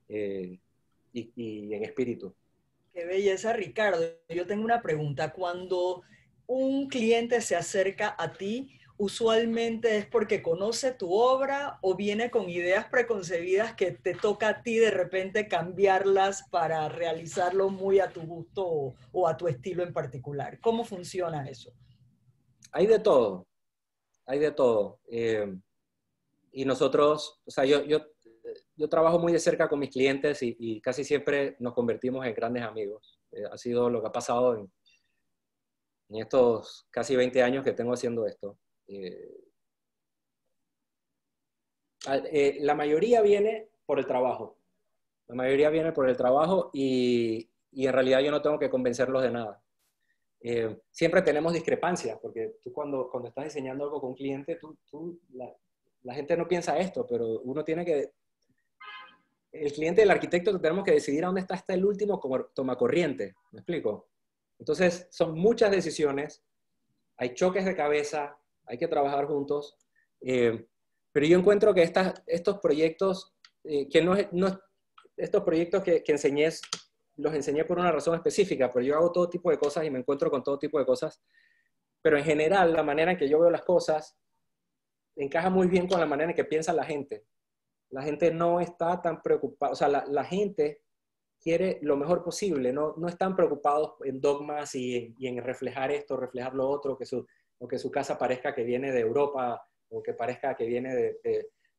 Speaker 3: en espíritu.
Speaker 1: Qué belleza, Ricardo. Yo tengo una pregunta. Cuando un cliente se acerca a ti, usualmente es porque conoce tu obra o viene con ideas preconcebidas que te toca a ti de repente cambiarlas para realizarlo muy a tu gusto o a tu estilo en particular. ¿Cómo funciona eso?
Speaker 3: Hay de todo, hay de todo. Y nosotros, o sea, yo trabajo muy de cerca con mis clientes y casi siempre nos convertimos en grandes amigos. Ha sido lo que ha pasado en estos casi 20 años que tengo haciendo esto. La mayoría viene por el trabajo. La mayoría viene por el trabajo y en realidad yo no tengo que convencerlos de nada. Siempre tenemos discrepancias, porque tú cuando estás diseñando algo con un cliente, la gente no piensa esto, pero uno tiene que... El cliente y el arquitecto tenemos que decidir a dónde está hasta el último tomacorriente. ¿Me explico? Entonces, son muchas decisiones, hay choques de cabeza, hay que trabajar juntos, pero yo encuentro que estos proyectos, estos proyectos que enseñé, los enseñé por una razón específica, pero yo hago todo tipo de cosas y me encuentro con todo tipo de cosas, pero en general, la manera en que yo veo las cosas encaja muy bien con la manera en que piensa la gente. La gente no está tan preocupada, o sea, la gente quiere lo mejor posible, no están preocupados en dogmas y en reflejar esto, reflejar lo otro, o que su casa parezca que viene de Europa, o que parezca que viene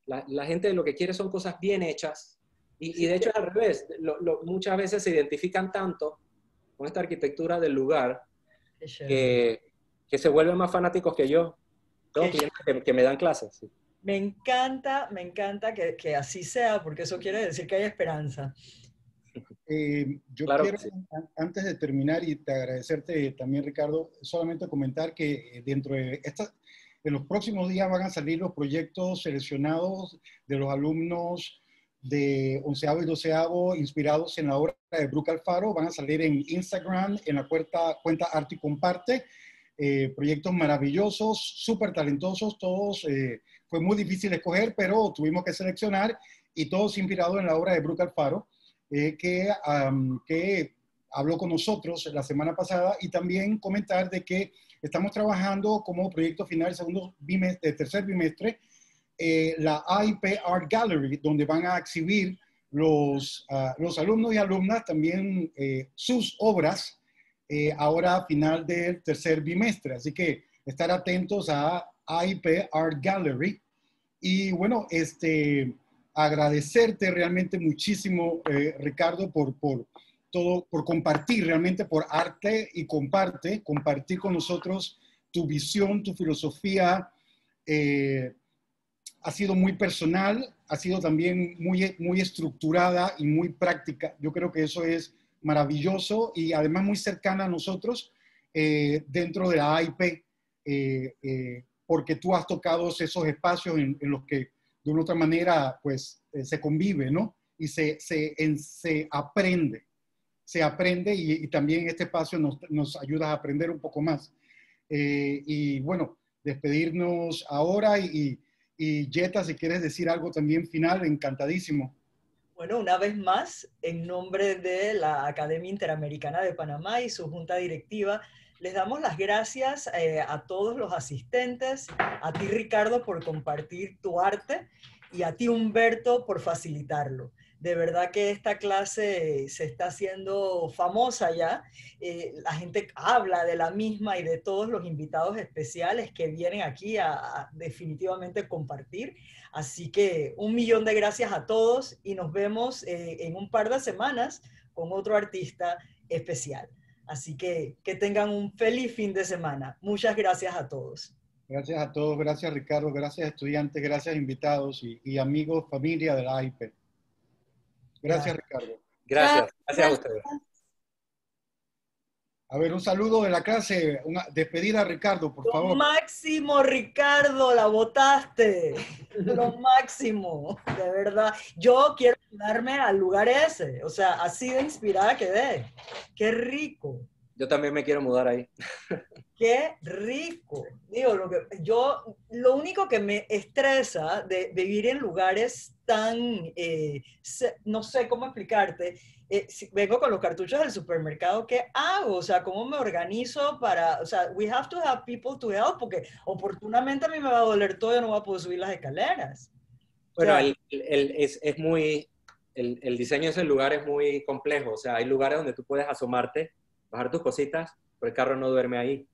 Speaker 3: la gente lo que quiere son cosas bien hechas, y de hecho es al revés, muchas veces se identifican tanto con esta arquitectura del lugar que se vuelven más fanáticos que yo. Tengo clientes que me dan clases. Sí.
Speaker 1: Me encanta que así sea, porque eso quiere decir que hay esperanza.
Speaker 2: Yo
Speaker 3: claro
Speaker 2: quiero,
Speaker 3: sí.
Speaker 2: Antes de terminar y te agradecerte también, Ricardo, solamente comentar que dentro de en los próximos días van a salir los proyectos seleccionados de los alumnos de 11º y 12º inspirados en la obra de Bruck Alfaro. Van a salir en Instagram, en la cuenta Arte y Comparte. Proyectos maravillosos, súper talentosos, todos. Fue muy difícil escoger, pero tuvimos que seleccionar y todos inspirados en la obra de Bruck Alfaro. Que habló con nosotros la semana pasada, y también comentar de que estamos trabajando como proyecto final tercer bimestre la AIP Art Gallery, donde van a exhibir los alumnos y alumnas también sus obras ahora a final del tercer bimestre. Así que estar atentos a AIP Art Gallery. Y bueno, agradecerte realmente muchísimo, Ricardo, por todo, por compartir realmente por Arte y compartir con nosotros tu visión, tu filosofía, ha sido muy personal, ha sido también muy estructurada y muy práctica. Yo creo que eso es maravilloso y además muy cercana a nosotros dentro de la AIP, porque tú has tocado esos espacios en los que de una otra manera pues se convive, ¿no? Y se aprende. Se aprende y también este espacio nos ayuda a aprender un poco más. Y bueno, despedirnos ahora y Yeta, si quieres decir algo también final, encantadísimo.
Speaker 1: Bueno, una vez más, en nombre de la Academia Interamericana de Panamá y su junta directiva, les damos las gracias a todos los asistentes, a ti Ricardo por compartir tu arte y a ti Humberto por facilitarlo. De verdad que esta clase se está haciendo famosa ya. La gente habla de la misma y de todos los invitados especiales que vienen aquí a definitivamente compartir. Así que 1.000.000 de gracias a todos y nos vemos en un par de semanas con otro artista especial. Así que tengan un feliz fin de semana. Muchas gracias a todos.
Speaker 2: Gracias a todos, gracias Ricardo, gracias estudiantes, gracias invitados y amigos, familia de la AIP. Gracias, Ricardo.
Speaker 3: Gracias a ustedes.
Speaker 2: A ver, un saludo de la clase, una despedida, Ricardo, por favor.
Speaker 1: Lo máximo, Ricardo, la botaste. Lo máximo, de verdad. Yo quiero mudarme al lugar ese. O sea, así de inspirada quedé. Qué rico.
Speaker 3: Yo también me quiero mudar ahí.
Speaker 1: Qué rico. Digo, lo único que me estresa de vivir en lugares tan, no sé cómo explicarte, si vengo con los cartuchos del supermercado, ¿qué hago? O sea, ¿cómo me organizo para, o sea, we have to have people to help, porque oportunamente a mí me va a doler todo y no voy a poder subir las escaleras.
Speaker 3: Bueno,
Speaker 1: O sea,
Speaker 3: es muy, el diseño de ese lugar es muy complejo. O sea, hay lugares donde tú puedes asomarte, bajar tus cositas, pero el carro no duerme ahí.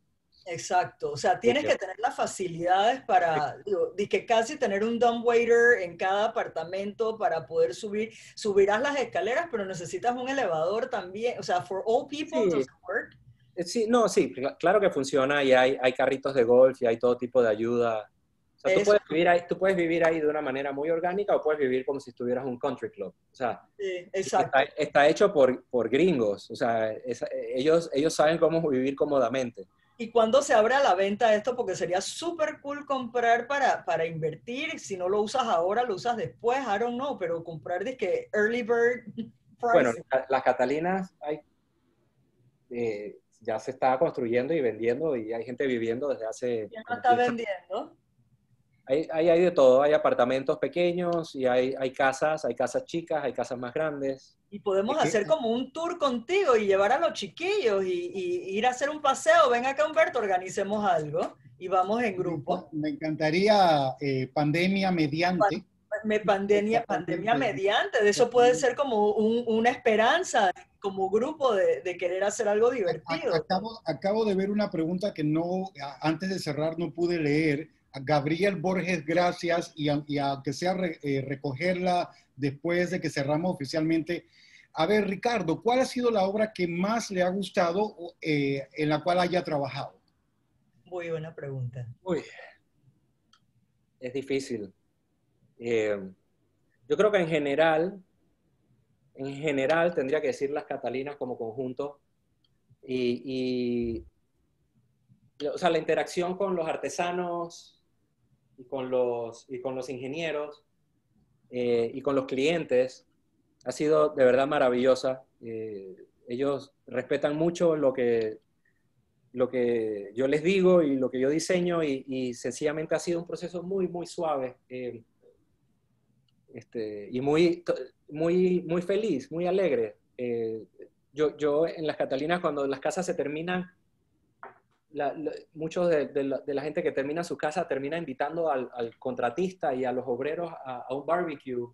Speaker 1: exacto, o sea, tienes que tener las facilidades para, digo, que casi tener un dumbwaiter en cada apartamento para poder subirás las escaleras, pero necesitas un elevador también, o sea, for all people
Speaker 3: Sí.
Speaker 1: does it work.
Speaker 3: Sí, no, sí, claro que funciona y hay carritos de golf y hay todo tipo de ayuda. O sea, tú puedes vivir ahí de una manera muy orgánica o puedes vivir como si estuvieras en un country club. O sea,
Speaker 1: sí, exacto.
Speaker 3: Está hecho por gringos. O sea, ellos saben cómo vivir cómodamente.
Speaker 1: ¿Y cuándo se abre a la venta esto? Porque sería súper cool comprar para invertir. Si no lo usas ahora, lo usas después. I don't know, pero comprar de que early bird pricing.
Speaker 3: Bueno, las Catalinas ya se está construyendo y vendiendo y hay gente viviendo desde hace...
Speaker 1: ¿Quién lo está vendiendo?
Speaker 3: Hay de todo. Hay apartamentos pequeños y hay casas chicas, hay casas más grandes.
Speaker 1: Y podemos hacer como un tour contigo y llevar a los chiquillos y ir a hacer un paseo. Ven acá, Humberto, organicemos algo y vamos en grupo.
Speaker 2: Me encantaría pandemia mediante.
Speaker 1: Pandemia mediante. De eso puede ser como una esperanza, como grupo de querer hacer algo divertido.
Speaker 2: Acabo de ver una pregunta que antes de cerrar no pude leer. A Gabriel Borges, gracias, y aunque sea recogerla después de que cerramos oficialmente. A ver, Ricardo, ¿cuál ha sido la obra que más le ha gustado en la cual haya trabajado?
Speaker 1: Muy buena pregunta.
Speaker 3: Uy, es difícil. Yo creo que en general tendría que decir las Catalinas como conjunto o sea, la interacción con los artesanos y con los ingenieros y con los clientes ha sido de verdad maravillosa. Ellos respetan mucho lo que yo les digo y lo que yo diseño y sencillamente ha sido un proceso muy, muy suave y muy, muy, muy feliz, muy alegre. Yo en las Catalinas, cuando las casas se terminan, muchos de la gente que termina su casa termina invitando al contratista y a los obreros a un barbecue.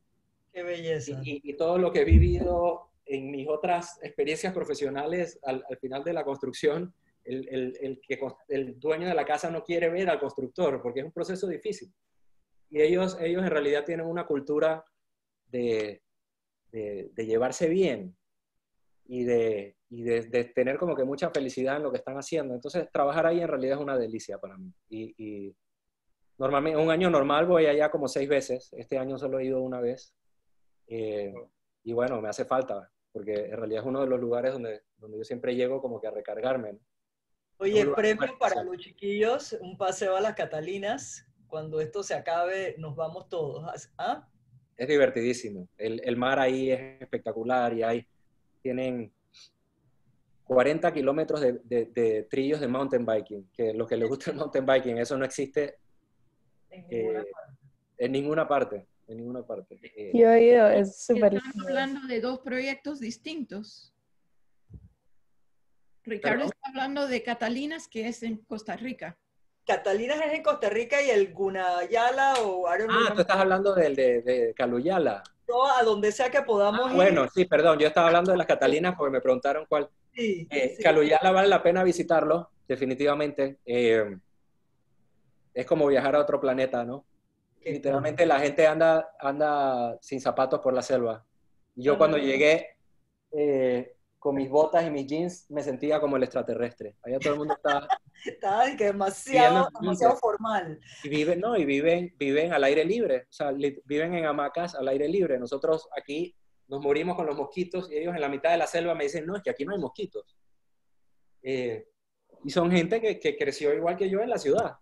Speaker 1: ¡Qué belleza!
Speaker 3: Y todo lo que he vivido en mis otras experiencias profesionales al final de la construcción, el dueño de la casa no quiere ver al constructor porque es un proceso difícil. Y ellos en realidad tienen una cultura de llevarse bien y de tener como que mucha felicidad en lo que están haciendo. Entonces, trabajar ahí en realidad es una delicia para mí. Y Normalmente, un año normal voy allá como 6 veces. Este año solo he ido una vez. Y bueno, me hace falta, porque en realidad es uno de los lugares donde yo siempre llego como que a recargarme, ¿no? Es un
Speaker 1: Oye,
Speaker 3: lugar muy
Speaker 1: premio para
Speaker 3: especial.
Speaker 1: los chiquillos, un paseo a las Catalinas. Cuando esto se acabe, nos vamos todos. ¿Ah?
Speaker 3: Es divertidísimo. El mar ahí es espectacular y tienen 40 kilómetros de trillos de mountain biking, que los que les gusta el mountain biking, eso no existe
Speaker 1: En ninguna
Speaker 3: eh, en ninguna parte, en ninguna parte.
Speaker 7: Yo he oído, es súper
Speaker 8: Están
Speaker 7: lindo.
Speaker 8: hablando de dos proyectos distintos. Ricardo
Speaker 3: ¿Perdón?
Speaker 8: está hablando de Catalinas, que es en Costa Rica.
Speaker 1: Catalinas es en Costa Rica y el Gunayala o I don't
Speaker 3: Tú
Speaker 1: remember,
Speaker 3: estás hablando del de Caluyala.
Speaker 1: a donde sea que podamos ir.
Speaker 3: Bueno, sí, perdón, yo estaba hablando de las Catalinas porque me preguntaron cuál.
Speaker 1: Sí, sí.
Speaker 3: Caluyala vale la pena visitarlo, definitivamente. Es como viajar a otro planeta, ¿no?
Speaker 1: Qué
Speaker 3: Literalmente la gente anda sin zapatos por la selva. Yo
Speaker 1: No,
Speaker 3: cuando
Speaker 1: no, no.
Speaker 3: llegué con mis botas y mis jeans me sentía como el extraterrestre. Allá todo el mundo está
Speaker 1: Estaba de que
Speaker 3: viendo
Speaker 1: demasiado formal.
Speaker 3: y viven, ¿no? Y viven al aire libre. O sea, viven en hamacas al aire libre. Nosotros aquí nos morimos con los mosquitos y ellos en la mitad de la selva me dicen, no, es que aquí no hay mosquitos. Y son gente que creció igual que yo en la ciudad,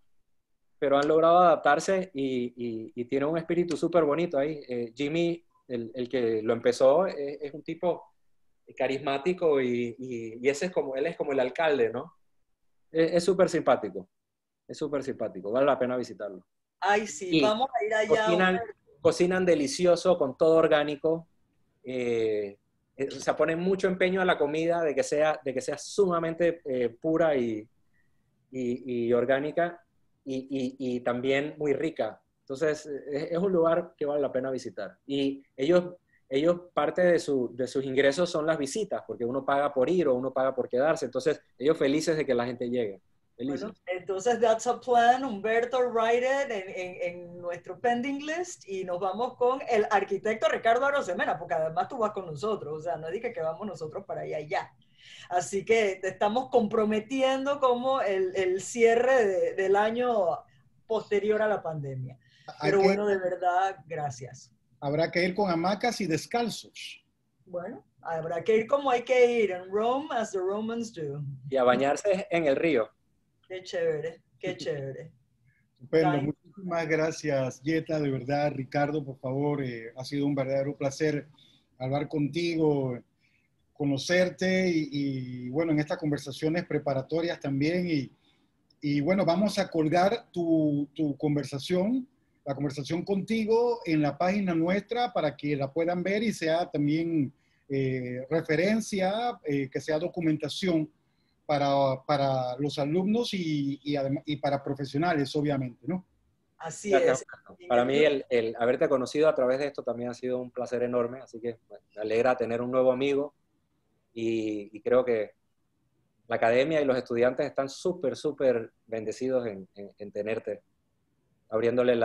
Speaker 3: pero han logrado adaptarse y tienen un espíritu súper bonito ahí. Jimmy, el que lo empezó, es un tipo carismático y ese él es como el alcalde, ¿no? Es súper simpático, vale la pena visitarlo.
Speaker 1: Ay, sí,
Speaker 3: Y
Speaker 1: vamos a ir allá.
Speaker 3: cocinan delicioso, con todo orgánico, o sea, ponen mucho empeño a la comida de que sea sumamente pura y orgánica y también muy rica. Entonces, es un lugar que vale la pena visitar. Y ellos parte de sus ingresos son las visitas, porque uno paga por ir o uno paga por quedarse. Entonces, ellos felices de que la gente llegue. Felices.
Speaker 1: Bueno, entonces that's a plan. Humberto, write it en nuestro pending list y nos vamos con el arquitecto Ricardo Arosemena, porque además tú vas con nosotros, o sea, no es de que vamos nosotros para allá y ya. Así que te estamos comprometiendo como el cierre del año posterior a la pandemia. Pero bueno, de verdad, gracias.
Speaker 2: Habrá que ir con hamacas y descalzos.
Speaker 1: Bueno, habrá que ir como hay que ir, en Rome as the Romans do.
Speaker 3: Y a bañarse en el río.
Speaker 1: Qué chévere, qué chévere.
Speaker 2: Estupendo, muchísimas gracias, Yeta, de verdad, Ricardo, por favor, ha sido un verdadero placer hablar contigo, conocerte y bueno, en estas conversaciones preparatorias también y bueno, vamos a colgar tu conversación, la conversación contigo en la página nuestra para que la puedan ver y sea también referencia, que sea documentación para los alumnos y para profesionales, obviamente, ¿no?
Speaker 1: Así
Speaker 3: Gracias,
Speaker 1: es.
Speaker 3: Humberto. Para mí el haberte conocido a través de esto también ha sido un placer enorme, así que bueno, me alegra tener un nuevo amigo y creo que la academia y los estudiantes están súper, súper bendecidos en tenerte, abriéndole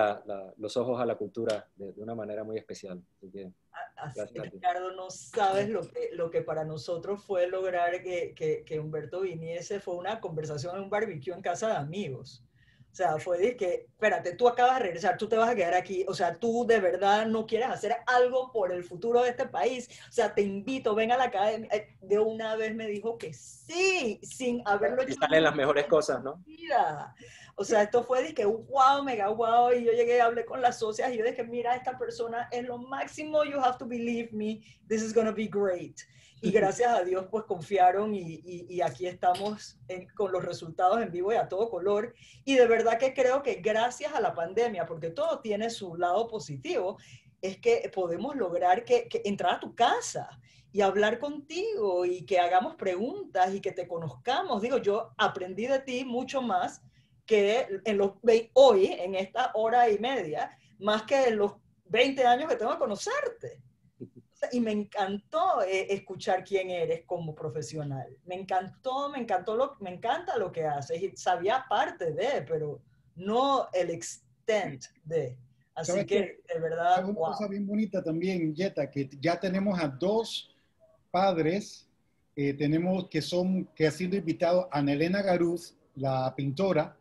Speaker 3: los ojos a la cultura de una manera muy especial. Así que, gracias a ti.
Speaker 1: Ricardo, no sabes lo que para nosotros fue lograr que Humberto viniese. Fue una conversación en un barbecue en casa de amigos. O sea, fue de que, espérate, tú acabas de regresar, tú te vas a quedar aquí. O sea, tú de verdad no quieres hacer algo por el futuro de este país. O sea, te invito, ven a la academia. De una vez me dijo que sí, sin haberlo hecho.
Speaker 3: Y salen las mejores cosas, ¿no?
Speaker 1: Vida. O sea, esto fue de que wow, mega wow, y yo llegué, hablé con las socias y yo dije, mira, esta persona es lo máximo, you have to believe me, this is gonna be great. Y gracias a Dios, pues confiaron y aquí estamos con los resultados en vivo y a todo color. Y de verdad que creo que gracias a la pandemia, porque todo tiene su lado positivo, es que podemos lograr que entrar a tu casa y hablar contigo y que hagamos preguntas y que te conozcamos. Digo, yo aprendí de ti mucho más que hoy, en esta hora y media, más que en los 20 años que tengo de conocerte. Y me encantó escuchar quién eres como profesional. Me encanta lo que haces. Y sabía parte de, pero no el extent de. Así que, de verdad,
Speaker 2: una
Speaker 1: wow.
Speaker 2: cosa bien bonita también, Yeta, que ya tenemos a 2 padres, tenemos que ha sido invitado a Ana Elena Garuz, la pintora,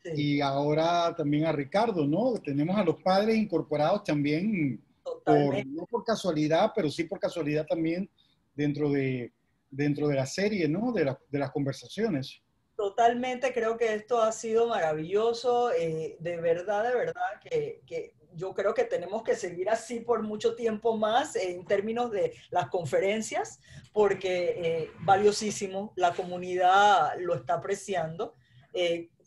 Speaker 1: Sí,
Speaker 2: y ahora también a Ricardo, ¿no? Tenemos a los padres incorporados también,
Speaker 1: totalmente.
Speaker 2: no por casualidad, pero sí por casualidad también dentro de la serie, ¿no? De las conversaciones.
Speaker 1: Totalmente, creo que esto ha sido maravilloso. De verdad que yo creo que tenemos que seguir así por mucho tiempo más en términos de las conferencias, porque valiosísimo, la comunidad lo está apreciando.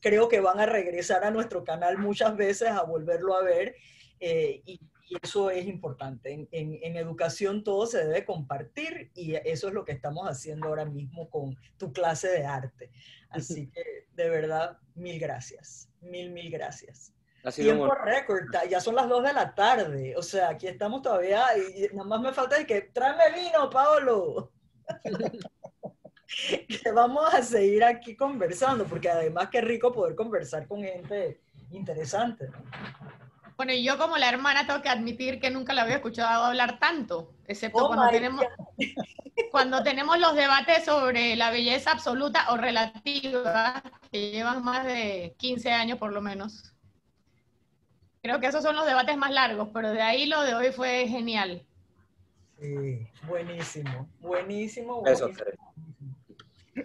Speaker 1: Creo que van a regresar a nuestro canal muchas veces a volverlo a ver, y eso es importante. En educación todo se debe compartir y eso es lo que estamos haciendo ahora mismo con tu clase de arte. Así que, de verdad, mil gracias. Mil gracias.
Speaker 3: Ha sido un
Speaker 1: Tiempo
Speaker 3: honor.
Speaker 1: récord, ya son las 2 de la tarde. O sea, aquí estamos todavía y nada más me falta de que tráeme vino, Paolo. Que vamos a seguir aquí conversando, porque además qué rico poder conversar con gente interesante, ¿no?
Speaker 9: Bueno, y yo como la hermana tengo que admitir que nunca la había escuchado hablar tanto, excepto
Speaker 1: Oh
Speaker 9: cuando
Speaker 1: my
Speaker 9: cuando tenemos los debates sobre la belleza absoluta o relativa, que llevan más de 15 años por lo menos. Creo que esos son los debates más largos, pero de ahí lo de hoy fue genial.
Speaker 1: Sí, buenísimo, buenísimo,
Speaker 3: Eso,
Speaker 1: buenísimo.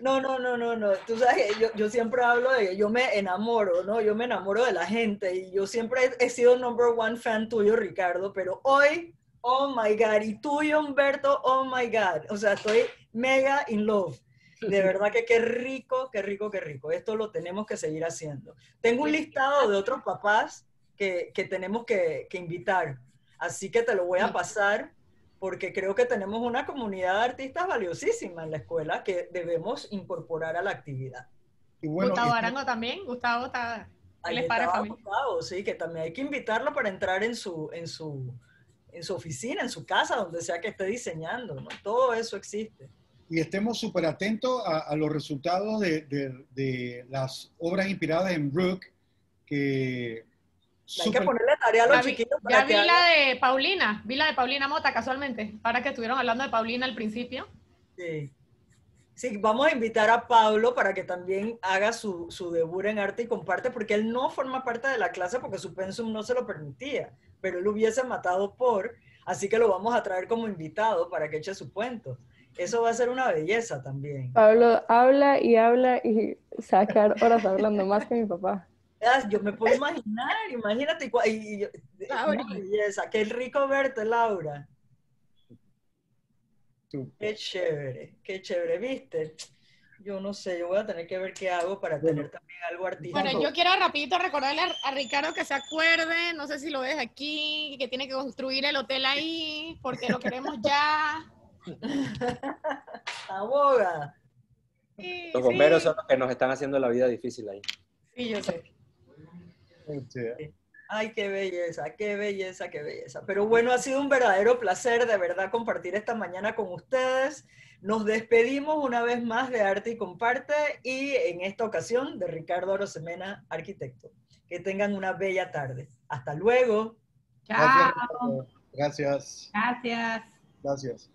Speaker 1: No. Tú sabes que yo siempre hablo de que yo me enamoro, ¿no? Yo me enamoro de la gente y yo siempre he sido number one fan tuyo, Ricardo, pero hoy, oh my God, y tuyo, Humberto, oh my God. O sea, estoy mega in love. De verdad que qué rico, qué rico, qué rico. Esto lo tenemos que seguir haciendo. Tengo un listado de otros papás que tenemos que invitar, así que te lo voy a pasar porque creo que tenemos una comunidad de artistas valiosísima en la escuela que debemos incorporar a la actividad.
Speaker 2: Y bueno,
Speaker 9: Gustavo Arango también, Gustavo está, él
Speaker 1: Ahí
Speaker 9: es padre de
Speaker 1: estaba
Speaker 9: familia.
Speaker 1: Gustavo, sí, que también hay que invitarlo para entrar en su oficina, en su casa, donde sea que esté diseñando, ¿no? Todo eso existe.
Speaker 2: y estemos súper atentos a los resultados de las obras inspiradas en Brooke, que
Speaker 1: Hay que
Speaker 2: súper.
Speaker 1: ponerle tarea a los chiquitos
Speaker 9: Ya
Speaker 1: para que
Speaker 9: vi
Speaker 1: hagan.
Speaker 9: vi la de Paulina Mota casualmente, para que estuvieron hablando de Paulina al principio.
Speaker 1: Sí. Sí, vamos a invitar a Pablo para que también haga su debut en arte y comparte, porque él no forma parte de la clase porque su pensum no se lo permitía, pero él hubiese matado así que lo vamos a traer como invitado para que eche su cuento. Eso va a ser una belleza también.
Speaker 7: Pablo habla y se va a quedar horas hablando más que mi papá.
Speaker 1: Yo me puedo imaginar, imagínate, una belleza, qué rico verte, Laura. Qué chévere, ¿viste? Yo no sé, yo voy a tener que ver qué hago para
Speaker 2: Bueno,
Speaker 1: tener también algo artístico.
Speaker 9: Bueno, yo quiero rapidito recordarle a Ricardo que se acuerde, no sé si lo ves aquí, que tiene que construir el hotel ahí, porque lo queremos ya.
Speaker 1: Aboga.
Speaker 9: Sí,
Speaker 3: Los bomberos
Speaker 9: sí.
Speaker 3: son los que nos están haciendo la vida difícil ahí.
Speaker 9: Sí, yo sé.
Speaker 1: Ay, qué belleza, qué belleza, qué belleza. Pero bueno, ha sido un verdadero placer de verdad compartir esta mañana con ustedes. Nos despedimos una vez más de Arte y Comparte y en esta ocasión de Ricardo Arosemena, arquitecto. Que tengan una bella tarde. Hasta luego.
Speaker 9: Chao.
Speaker 2: Gracias.
Speaker 9: Gracias.
Speaker 2: Gracias.